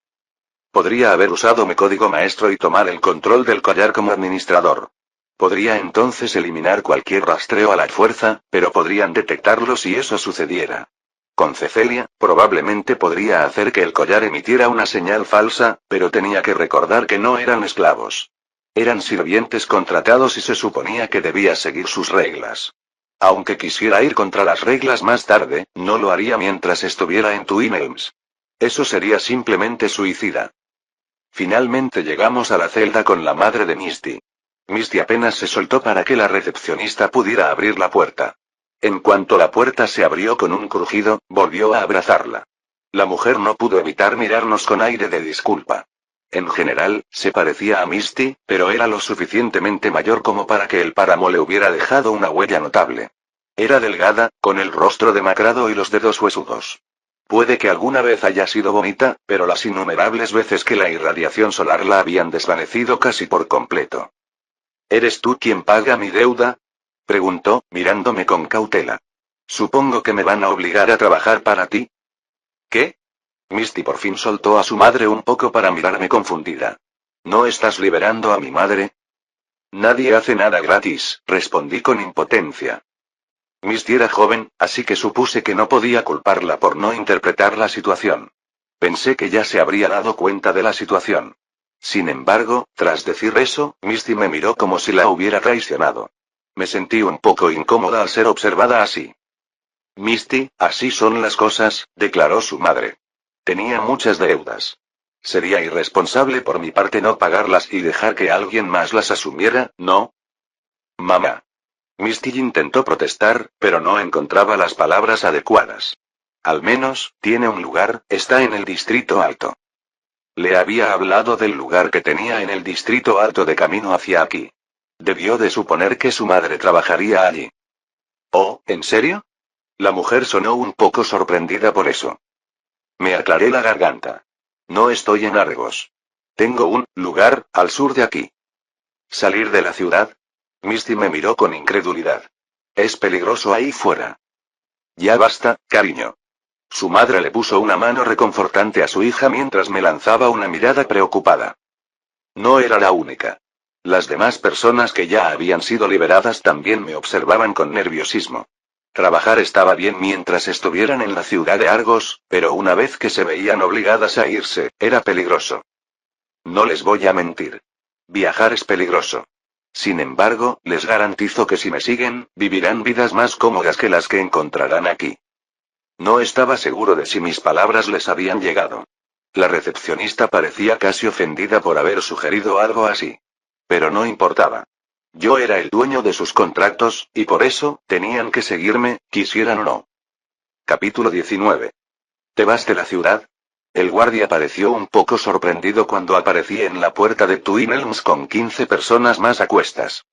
Podría haber usado mi código maestro y tomar el control del collar como administrador. Podría entonces eliminar cualquier rastreo a la fuerza, pero podrían detectarlo si eso sucediera. Con Cecelia, probablemente podría hacer que el collar emitiera una señal falsa, pero tenía que recordar que no eran esclavos. Eran sirvientes contratados y se suponía que debía seguir sus reglas. Aunque quisiera ir contra las reglas más tarde, no lo haría mientras estuviera en Twin Elms. Eso sería simplemente suicida. Finalmente llegamos a la celda con la madre de Misty. Misty apenas se soltó para que la recepcionista pudiera abrir la puerta. En cuanto la puerta se abrió con un crujido, volvió a abrazarla. La mujer no pudo evitar mirarnos con aire de disculpa. En general, se parecía a Misty, pero era lo suficientemente mayor como para que el páramo le hubiera dejado una huella notable. Era delgada, con el rostro demacrado y los dedos huesudos. Puede que alguna vez haya sido bonita, pero las innumerables veces que la irradiación solar la habían desvanecido casi por completo. ¿Eres tú quien paga mi deuda? Preguntó, mirándome con cautela. Supongo que me van a obligar a trabajar para ti. ¿Qué? Misty por fin soltó a su madre un poco para mirarme confundida. ¿No estás liberando a mi madre? Nadie hace nada gratis, respondí con impotencia. Misty era joven, así que supuse que no podía culparla por no interpretar la situación. Pensé que ya se habría dado cuenta de la situación. Sin embargo, tras decir eso, Misty me miró como si la hubiera traicionado. Me sentí un poco incómoda al ser observada así. Misty, así son las cosas, declaró su madre. Tenía muchas deudas. Sería irresponsable por mi parte no pagarlas y dejar que alguien más las asumiera, ¿no? Mamá. Misty intentó protestar, pero no encontraba las palabras adecuadas. Al menos, tiene un lugar, está en el distrito alto. Le había hablado del lugar que tenía en el distrito alto de camino hacia aquí. Debió de suponer que su madre trabajaría allí. ¿Oh, en serio? La mujer sonó un poco sorprendida por eso. Me aclaré la garganta. No estoy en Argos. Tengo un lugar al sur de aquí. ¿Salir de la ciudad? Misty me miró con incredulidad. Es peligroso ahí fuera. Ya basta, cariño. Su madre le puso una mano reconfortante a su hija mientras me lanzaba una mirada preocupada. No era la única. Las demás personas que ya habían sido liberadas también me observaban con nerviosismo. Trabajar estaba bien mientras estuvieran en la ciudad de Argos, pero una vez que se veían obligadas a irse, era peligroso. No les voy a mentir. Viajar es peligroso. Sin embargo, les garantizo que si me siguen, vivirán vidas más cómodas que las que encontrarán aquí. No estaba seguro de si mis palabras les habían llegado. La recepcionista parecía casi ofendida por haber sugerido algo así. Pero no importaba. Yo era el dueño de sus contratos, y por eso, tenían que seguirme, quisieran o no. Capítulo 19. ¿Te vas de la ciudad? El guardia pareció un poco sorprendido cuando aparecí en la puerta de Twin Elms con 15 personas más a cuestas.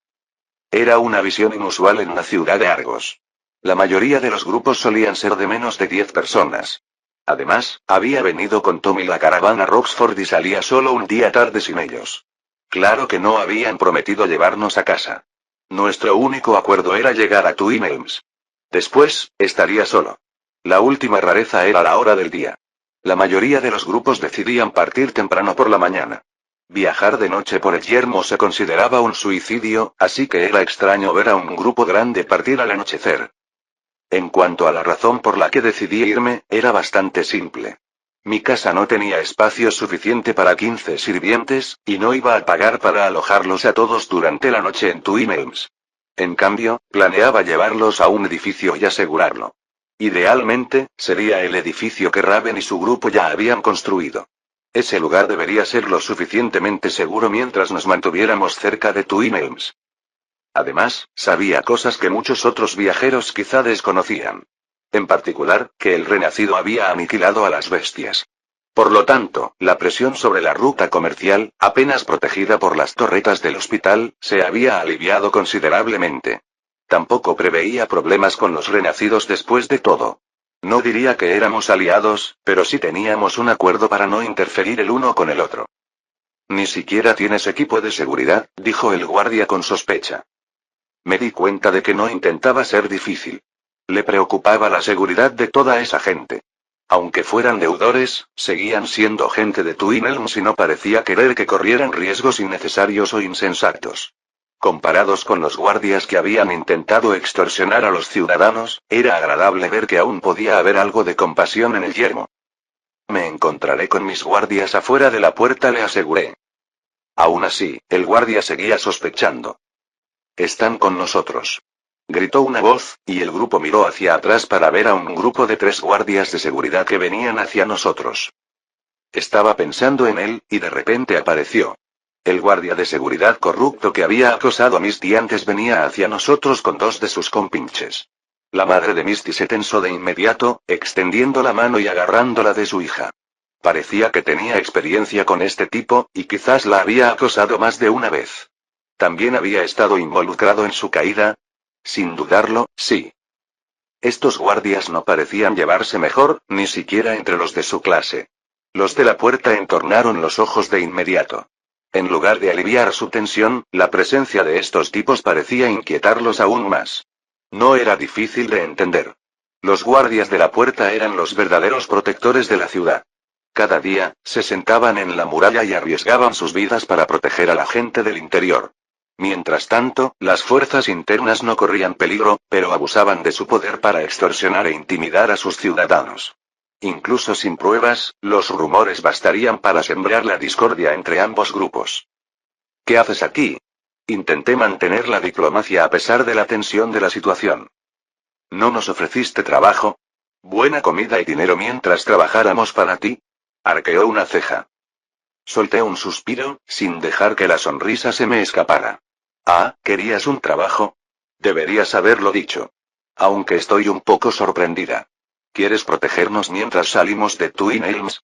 Era una visión inusual en la ciudad de Argos. La mayoría de los grupos solían ser de menos de 10 personas. Además, había venido con Tommy la caravana Roxford y salía solo un día tarde sin ellos. Claro que no habían prometido llevarnos a casa. Nuestro único acuerdo era llegar a Twin Elms. Después, estaría solo. La última rareza era la hora del día. La mayoría de los grupos decidían partir temprano por la mañana. Viajar de noche por el yermo se consideraba un suicidio, así que era extraño ver a un grupo grande partir al anochecer. En cuanto a la razón por la que decidí irme, era bastante simple. Mi casa no tenía espacio suficiente para 15 sirvientes, y no iba a pagar para alojarlos a todos durante la noche en Twin Elms. En cambio, planeaba llevarlos a un edificio y asegurarlo. Idealmente, sería el edificio que Raven y su grupo ya habían construido. Ese lugar debería ser lo suficientemente seguro mientras nos mantuviéramos cerca de Twin Elms. Además, sabía cosas que muchos otros viajeros quizá desconocían. En particular, que el renacido había aniquilado a las bestias. Por lo tanto, la presión sobre la ruta comercial, apenas protegida por las torretas del hospital, se había aliviado considerablemente. Tampoco preveía problemas con los renacidos después de todo. No diría que éramos aliados, pero sí teníamos un acuerdo para no interferir el uno con el otro. Ni siquiera tienes equipo de seguridad, dijo el guardia con sospecha. Me di cuenta de que no intentaba ser difícil. Le preocupaba la seguridad de toda esa gente. Aunque fueran deudores, seguían siendo gente de Twin Elms y no parecía querer que corrieran riesgos innecesarios o insensatos. Comparados con los guardias que habían intentado extorsionar a los ciudadanos, era agradable ver que aún podía haber algo de compasión en el yermo. Me encontraré con mis guardias afuera de la puerta, le aseguré. Aún así, el guardia seguía sospechando. Están con nosotros. Gritó una voz, y el grupo miró hacia atrás para ver a un grupo de 3 guardias de seguridad que venían hacia nosotros. Estaba pensando en él, y de repente apareció. El guardia de seguridad corrupto que había acosado a Misty antes venía hacia nosotros con 2 de sus compinches. La madre de Misty se tensó de inmediato, extendiendo la mano y agarrándola de su hija. Parecía que tenía experiencia con este tipo, y quizás la había acosado más de una vez. ¿También había estado involucrado en su caída? Sin dudarlo, sí. Estos guardias no parecían llevarse mejor, ni siquiera entre los de su clase. Los de la puerta entornaron los ojos de inmediato. En lugar de aliviar su tensión, la presencia de estos tipos parecía inquietarlos aún más. No era difícil de entender. Los guardias de la puerta eran los verdaderos protectores de la ciudad. Cada día, se sentaban en la muralla y arriesgaban sus vidas para proteger a la gente del interior. Mientras tanto, las fuerzas internas no corrían peligro, pero abusaban de su poder para extorsionar e intimidar a sus ciudadanos. Incluso sin pruebas, los rumores bastarían para sembrar la discordia entre ambos grupos. ¿Qué haces aquí? Intenté mantener la diplomacia a pesar de la tensión de la situación. ¿No nos ofreciste trabajo? ¿Buena comida y dinero mientras trabajáramos para ti? Arqueó una ceja. Solté un suspiro, sin dejar que la sonrisa se me escapara. Ah, ¿querías un trabajo? Deberías haberlo dicho. Aunque estoy un poco sorprendida. ¿Quieres protegernos mientras salimos de Twin Elms?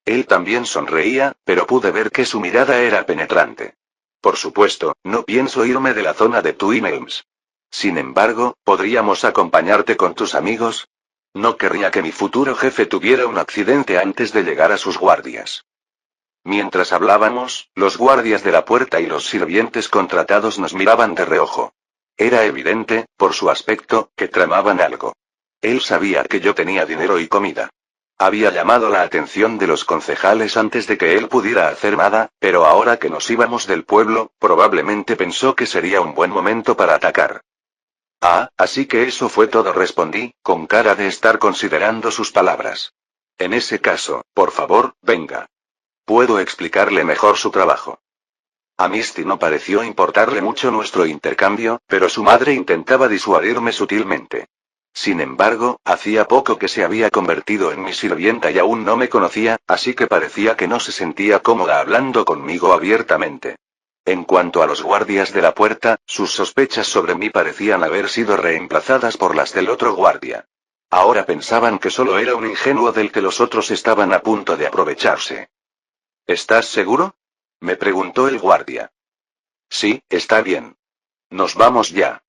Él también sonreía, pero pude ver que su mirada era penetrante. Por supuesto, no pienso irme de la zona de Twin Elms. Sin embargo, ¿podríamos acompañarte con tus amigos? No querría que mi futuro jefe tuviera un accidente antes de llegar a sus guardias. Mientras hablábamos, los guardias de la puerta y los sirvientes contratados nos miraban de reojo. Era evidente, por su aspecto, que tramaban algo. Él sabía que yo tenía dinero y comida. Había llamado la atención de los concejales antes de que él pudiera hacer nada, pero ahora que nos íbamos del pueblo, probablemente pensó que sería un buen momento para atacar. Ah, así que eso fue todo, respondí, con cara de estar considerando sus palabras. En ese caso, por favor, venga. Puedo explicarle mejor su trabajo. A Misty no pareció importarle mucho nuestro intercambio, pero su madre intentaba disuadirme sutilmente. Sin embargo, hacía poco que se había convertido en mi sirvienta y aún no me conocía, así que parecía que no se sentía cómoda hablando conmigo abiertamente. En cuanto a los guardias de la puerta, sus sospechas sobre mí parecían haber sido reemplazadas por las del otro guardia. Ahora pensaban que solo era un ingenuo del que los otros estaban a punto de aprovecharse. ¿Estás seguro? Me preguntó el guardia. Sí, está bien. Nos vamos ya.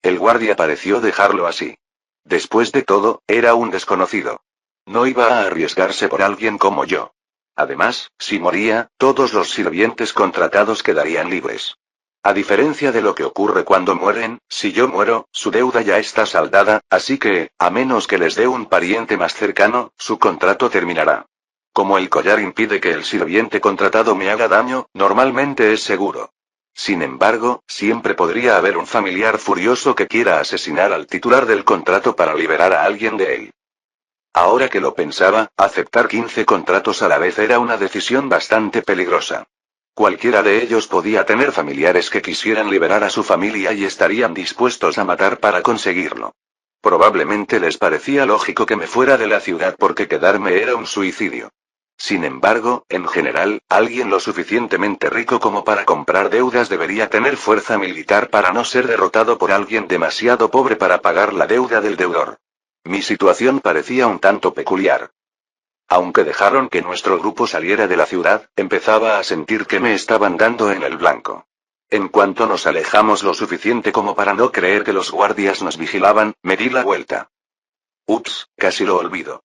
El guardia pareció dejarlo así. Después de todo, era un desconocido. No iba a arriesgarse por alguien como yo. Además, si moría, todos los sirvientes contratados quedarían libres. A diferencia de lo que ocurre cuando mueren, si yo muero, su deuda ya está saldada, así que, a menos que les dé un pariente más cercano, su contrato terminará. Como el collar impide que el sirviente contratado me haga daño, normalmente es seguro. Sin embargo, siempre podría haber un familiar furioso que quiera asesinar al titular del contrato para liberar a alguien de él. Ahora que lo pensaba, aceptar 15 contratos a la vez era una decisión bastante peligrosa. Cualquiera de ellos podía tener familiares que quisieran liberar a su familia y estarían dispuestos a matar para conseguirlo. Probablemente les parecía lógico que me fuera de la ciudad porque quedarme era un suicidio. Sin embargo, en general, alguien lo suficientemente rico como para comprar deudas debería tener fuerza militar para no ser derrotado por alguien demasiado pobre para pagar la deuda del deudor. Mi situación parecía un tanto peculiar. Aunque dejaron que nuestro grupo saliera de la ciudad, empezaba a sentir que me estaban dando en el blanco. En cuanto nos alejamos lo suficiente como para no creer que los guardias nos vigilaban, me di la vuelta. Ups, casi lo olvido.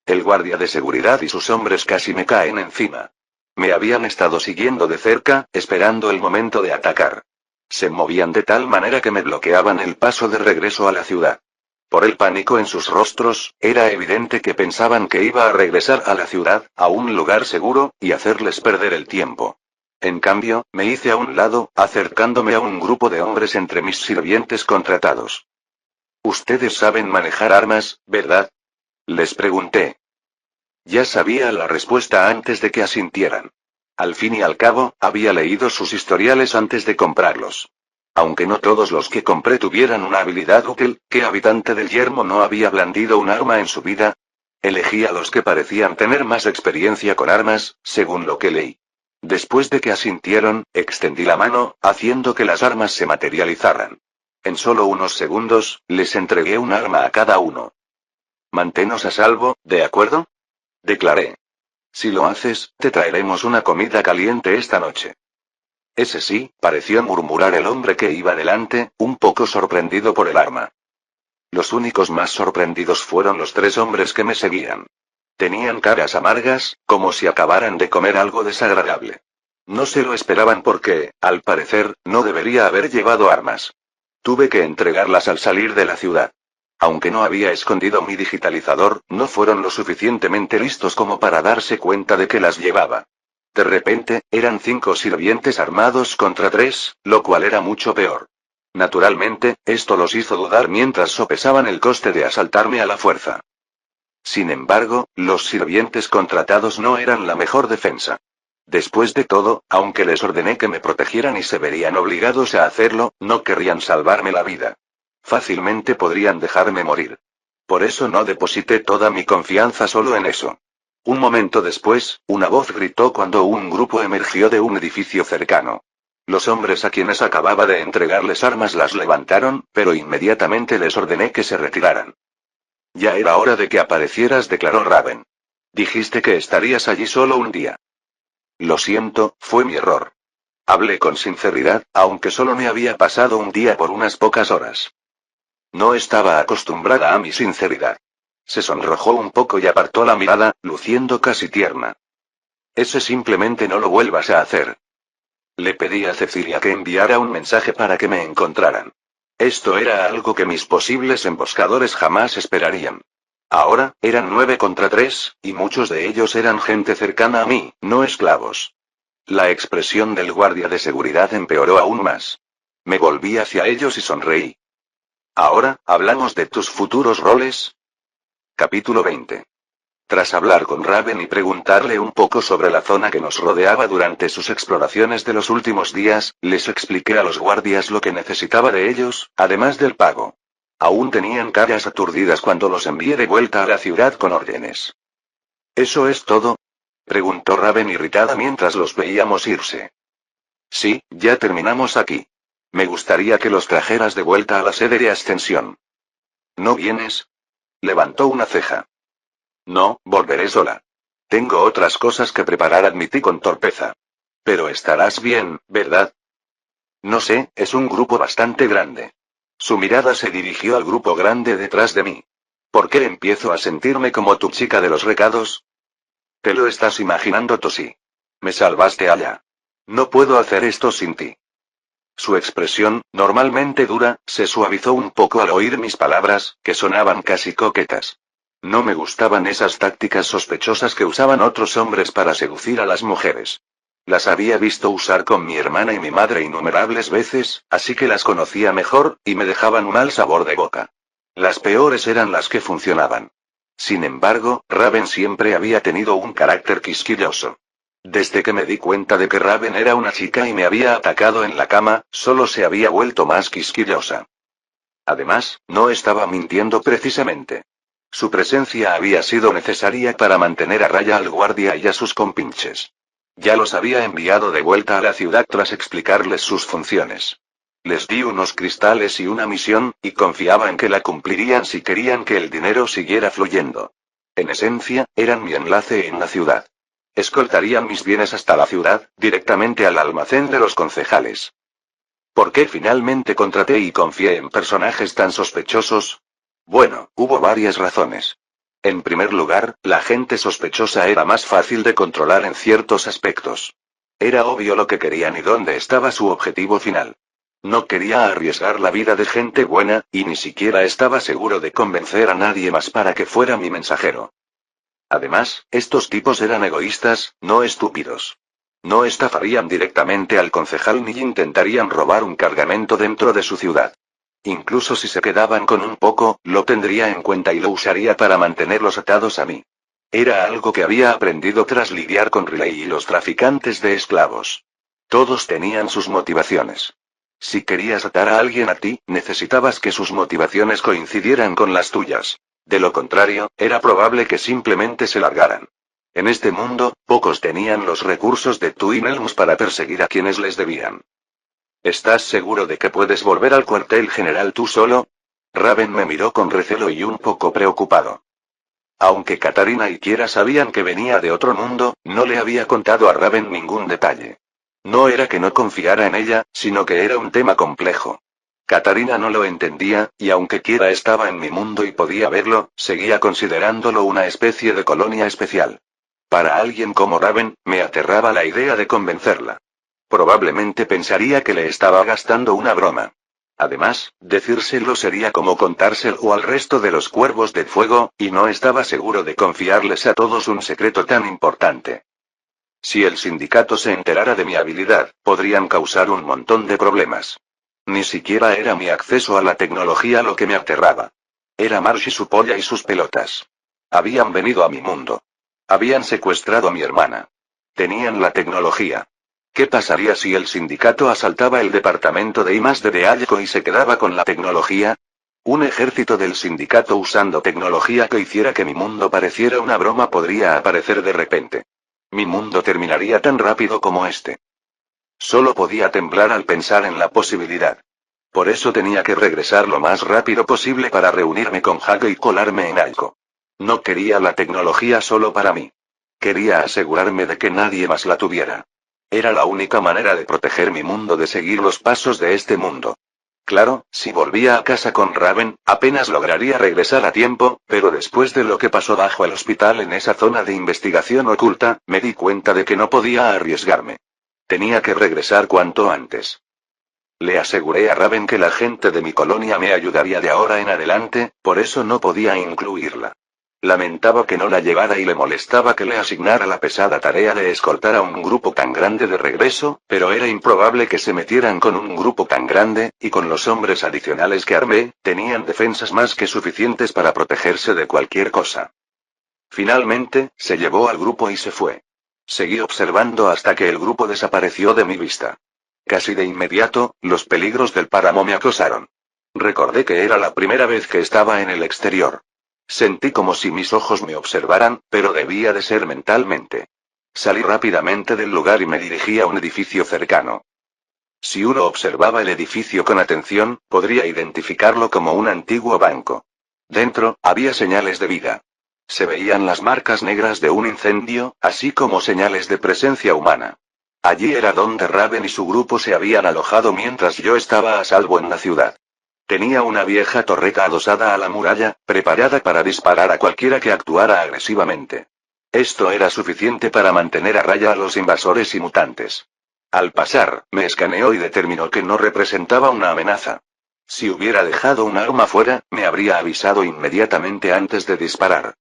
El guardia de seguridad y sus hombres casi me caen encima. Me habían estado siguiendo de cerca, esperando el momento de atacar. Se movían de tal manera que me bloqueaban el paso de regreso a la ciudad. Por el pánico en sus rostros, era evidente que pensaban que iba a regresar a la ciudad, a un lugar seguro, y hacerles perder el tiempo. En cambio, me hice a un lado, acercándome a un grupo de hombres entre mis sirvientes contratados. Ustedes saben manejar armas, ¿verdad? Les pregunté. Ya sabía la respuesta antes de que asintieran. Al fin y al cabo, había leído sus historiales antes de comprarlos. Aunque no todos los que compré tuvieran una habilidad útil, ¿qué habitante del yermo no había blandido un arma en su vida? Elegí a los que parecían tener más experiencia con armas, según lo que leí. Después de que asintieron, extendí la mano, haciendo que las armas se materializaran. En solo unos segundos, les entregué un arma a cada uno. Manténnos a salvo, ¿de acuerdo? Declaré. Si lo haces, te traeremos una comida caliente esta noche. Ese sí, pareció murmurar el hombre que iba delante, un poco sorprendido por el arma. Los únicos más sorprendidos fueron los 3 hombres que me seguían. Tenían caras amargas, como si acabaran de comer algo desagradable. No se lo esperaban porque, al parecer, no debería haber llevado armas. Tuve que entregarlas al salir de la ciudad. Aunque no había escondido mi digitalizador, no fueron lo suficientemente listos como para darse cuenta de que las llevaba. De repente, eran 5 sirvientes armados contra 3, lo cual era mucho peor. Naturalmente, esto los hizo dudar mientras sopesaban el coste de asaltarme a la fuerza. Sin embargo, los sirvientes contratados no eran la mejor defensa. Después de todo, aunque les ordené que me protegieran y se verían obligados a hacerlo, no querrían salvarme la vida. Fácilmente podrían dejarme morir. Por eso no deposité toda mi confianza solo en eso. Un momento después, una voz gritó cuando un grupo emergió de un edificio cercano. Los hombres a quienes acababa de entregarles armas las levantaron, pero inmediatamente les ordené que se retiraran. Ya era hora de que aparecieras, declaró Raven. Dijiste que estarías allí solo un día. Lo siento, fue mi error. Hablé con sinceridad, aunque solo me había pasado un día por unas pocas horas. No estaba acostumbrada a mi sinceridad. Se sonrojó un poco y apartó la mirada, luciendo casi tierna. Ese simplemente no lo vuelvas a hacer. Le pedí a Cecilia que enviara un mensaje para que me encontraran. Esto era algo que mis posibles emboscadores jamás esperarían. Ahora, eran 9 contra 3, y muchos de ellos eran gente cercana a mí, no esclavos. La expresión del guardia de seguridad empeoró aún más. Me volví hacia ellos y sonreí. Ahora, ¿hablamos de tus futuros roles? Capítulo 20. Tras hablar con Raven y preguntarle un poco sobre la zona que nos rodeaba durante sus exploraciones de los últimos días, les expliqué a los guardias lo que necesitaba de ellos, además del pago. Aún tenían caras aturdidas cuando los envié de vuelta a la ciudad con órdenes. ¿Eso es todo? Preguntó Raven irritada mientras los veíamos irse. Sí, ya terminamos aquí. Me gustaría que los trajeras de vuelta a la sede de Ascensión. ¿No vienes? Levantó una ceja. No, volveré sola. Tengo otras cosas que preparar, admití con torpeza. Pero estarás bien, ¿verdad? No sé, es un grupo bastante grande. Su mirada se dirigió al grupo grande detrás de mí. ¿Por qué empiezo a sentirme como tu chica de los recados? Te lo estás imaginando, tosí. Me salvaste allá. No puedo hacer esto sin ti. Su expresión, normalmente dura, se suavizó un poco al oír mis palabras, que sonaban casi coquetas. No me gustaban esas tácticas sospechosas que usaban otros hombres para seducir a las mujeres. Las había visto usar con mi hermana y mi madre innumerables veces, así que las conocía mejor, y me dejaban un mal sabor de boca. Las peores eran las que funcionaban. Sin embargo, Raven siempre había tenido un carácter quisquilloso. Desde que me di cuenta de que Raven era una chica y me había atacado en la cama, solo se había vuelto más quisquillosa. Además, no estaba mintiendo precisamente. Su presencia había sido necesaria para mantener a raya al guardia y a sus compinches. Ya los había enviado de vuelta a la ciudad tras explicarles sus funciones. Les di unos cristales y una misión, y confiaba en que la cumplirían si querían que el dinero siguiera fluyendo. En esencia, eran mi enlace en la ciudad. Escoltarían mis bienes hasta la ciudad, directamente al almacén de los concejales. ¿Por qué finalmente contraté y confié en personajes tan sospechosos? Bueno, hubo varias razones. En primer lugar, la gente sospechosa era más fácil de controlar en ciertos aspectos. Era obvio lo que querían y dónde estaba su objetivo final. No quería arriesgar la vida de gente buena, y ni siquiera estaba seguro de convencer a nadie más para que fuera mi mensajero. Además, estos tipos eran egoístas, no estúpidos. No estafarían directamente al concejal ni intentarían robar un cargamento dentro de su ciudad. Incluso si se quedaban con un poco, lo tendría en cuenta y lo usaría para mantenerlos atados a mí. Era algo que había aprendido tras lidiar con Riley y los traficantes de esclavos. Todos tenían sus motivaciones. Si querías atar a alguien a ti, necesitabas que sus motivaciones coincidieran con las tuyas. De lo contrario, era probable que simplemente se largaran. En este mundo, pocos tenían los recursos de Twin Elms para perseguir a quienes les debían. ¿Estás seguro de que puedes volver al cuartel general tú solo? Raven me miró con recelo y un poco preocupado. Aunque Katarina y Kiera sabían que venía de otro mundo, no le había contado a Raven ningún detalle. No era que no confiara en ella, sino que era un tema complejo. Katarina no lo entendía, y aunque Kira estaba en mi mundo y podía verlo, seguía considerándolo una especie de colonia especial. Para alguien como Raven, me aterraba la idea de convencerla. Probablemente pensaría que le estaba gastando una broma. Además, decírselo sería como contárselo al resto de los cuervos de fuego, y no estaba seguro de confiarles a todos un secreto tan importante. Si el sindicato se enterara de mi habilidad, podrían causar un montón de problemas. Ni siquiera era mi acceso a la tecnología lo que me aterraba. Era Marsh y su polla y sus pelotas. Habían venido a mi mundo. Habían secuestrado a mi hermana. Tenían la tecnología. ¿Qué pasaría si el sindicato asaltaba el departamento de I+D de Alco y se quedaba con la tecnología? Un ejército del sindicato usando tecnología que hiciera que mi mundo pareciera una broma podría aparecer de repente. Mi mundo terminaría tan rápido como este. Solo podía temblar al pensar en la posibilidad. Por eso tenía que regresar lo más rápido posible para reunirme con Hage y colarme en Alco. No quería la tecnología solo para mí. Quería asegurarme de que nadie más la tuviera. Era la única manera de proteger mi mundo de seguir los pasos de este mundo. Claro, si volvía a casa con Raven, apenas lograría regresar a tiempo, pero después de lo que pasó bajo el hospital en esa zona de investigación oculta, me di cuenta de que no podía arriesgarme. Tenía que regresar cuanto antes. Le aseguré a Raven que la gente de mi colonia me ayudaría de ahora en adelante, por eso no podía incluirla. Lamentaba que no la llevara y le molestaba que le asignara la pesada tarea de escoltar a un grupo tan grande de regreso, pero era improbable que se metieran con un grupo tan grande, y con los hombres adicionales que armé, tenían defensas más que suficientes para protegerse de cualquier cosa. Finalmente, se llevó al grupo y se fue. Seguí observando hasta que el grupo desapareció de mi vista. Casi de inmediato, los peligros del páramo me acosaron. Recordé que era la primera vez que estaba en el exterior. Sentí como si mis ojos me observaran, pero debía de ser mentalmente. Salí rápidamente del lugar y me dirigí a un edificio cercano. Si uno observaba el edificio con atención, podría identificarlo como un antiguo banco. Dentro, había señales de vida. Se veían las marcas negras de un incendio, así como señales de presencia humana. Allí era donde Raven y su grupo se habían alojado mientras yo estaba a salvo en la ciudad. Tenía una vieja torreta adosada a la muralla, preparada para disparar a cualquiera que actuara agresivamente. Esto era suficiente para mantener a raya a los invasores y mutantes. Al pasar, me escaneó y determinó que no representaba una amenaza. Si hubiera dejado un arma fuera, me habría avisado inmediatamente antes de disparar.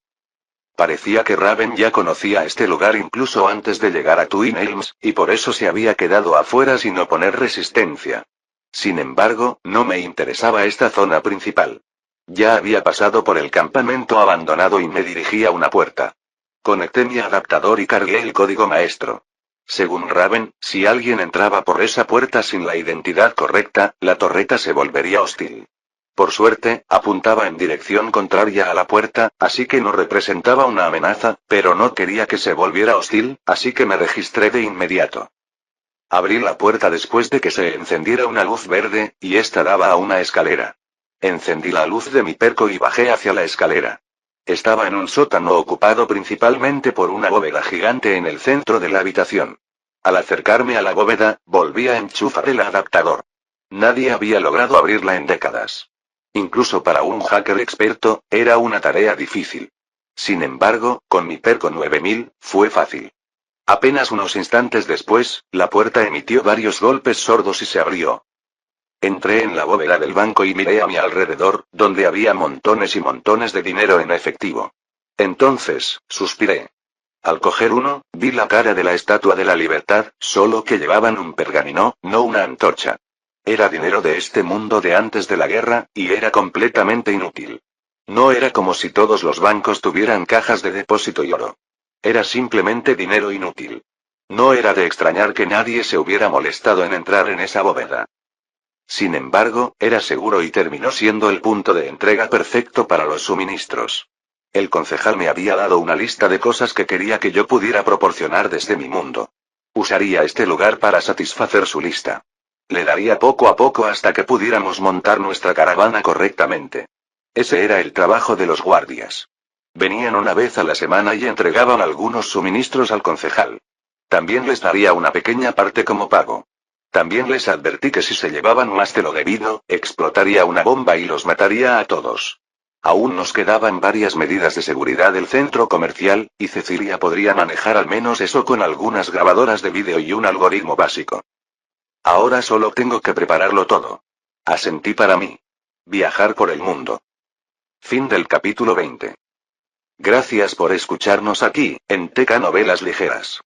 Parecía que Raven ya conocía este lugar incluso antes de llegar a Twin Elms, y por eso se había quedado afuera sin oponer resistencia. Sin embargo, no me interesaba esta zona principal. Ya había pasado por el campamento abandonado y me dirigí a una puerta. Conecté mi adaptador y cargué el código maestro. Según Raven, si alguien entraba por esa puerta sin la identidad correcta, la torreta se volvería hostil. Por suerte, apuntaba en dirección contraria a la puerta, así que no representaba una amenaza, pero no quería que se volviera hostil, así que me registré de inmediato. Abrí la puerta después de que se encendiera una luz verde, y esta daba a una escalera. Encendí la luz de mi perco y bajé hacia la escalera. Estaba en un sótano ocupado principalmente por una bóveda gigante en el centro de la habitación. Al acercarme a la bóveda, volví a enchufar el adaptador. Nadie había logrado abrirla en décadas. Incluso para un hacker experto, era una tarea difícil. Sin embargo, con mi perco 9000, fue fácil. Apenas unos instantes después, la puerta emitió varios golpes sordos y se abrió. Entré en la bóveda del banco y miré a mi alrededor, donde había montones y montones de dinero en efectivo. Entonces, suspiré. Al coger uno, vi la cara de la Estatua de la Libertad, solo que llevaban un pergamino, no una antorcha. Era dinero de este mundo de antes de la guerra, y era completamente inútil. No era como si todos los bancos tuvieran cajas de depósito y oro. Era simplemente dinero inútil. No era de extrañar que nadie se hubiera molestado en entrar en esa bóveda. Sin embargo, era seguro y terminó siendo el punto de entrega perfecto para los suministros. El concejal me había dado una lista de cosas que quería que yo pudiera proporcionar desde mi mundo. Usaría este lugar para satisfacer su lista. Le daría poco a poco hasta que pudiéramos montar nuestra caravana correctamente. Ese era el trabajo de los guardias. Venían una vez a la semana y entregaban algunos suministros al concejal. También les daría una pequeña parte como pago. También les advertí que si se llevaban más de lo debido, explotaría una bomba y los mataría a todos. Aún nos quedaban varias medidas de seguridad del centro comercial, y Cecilia podría manejar al menos eso con algunas grabadoras de vídeo y un algoritmo básico. Ahora solo tengo que prepararlo todo. Asentí para mí. Viajar por el mundo. Fin del capítulo 20. Gracias por escucharnos aquí, en TK Novelas Ligeras.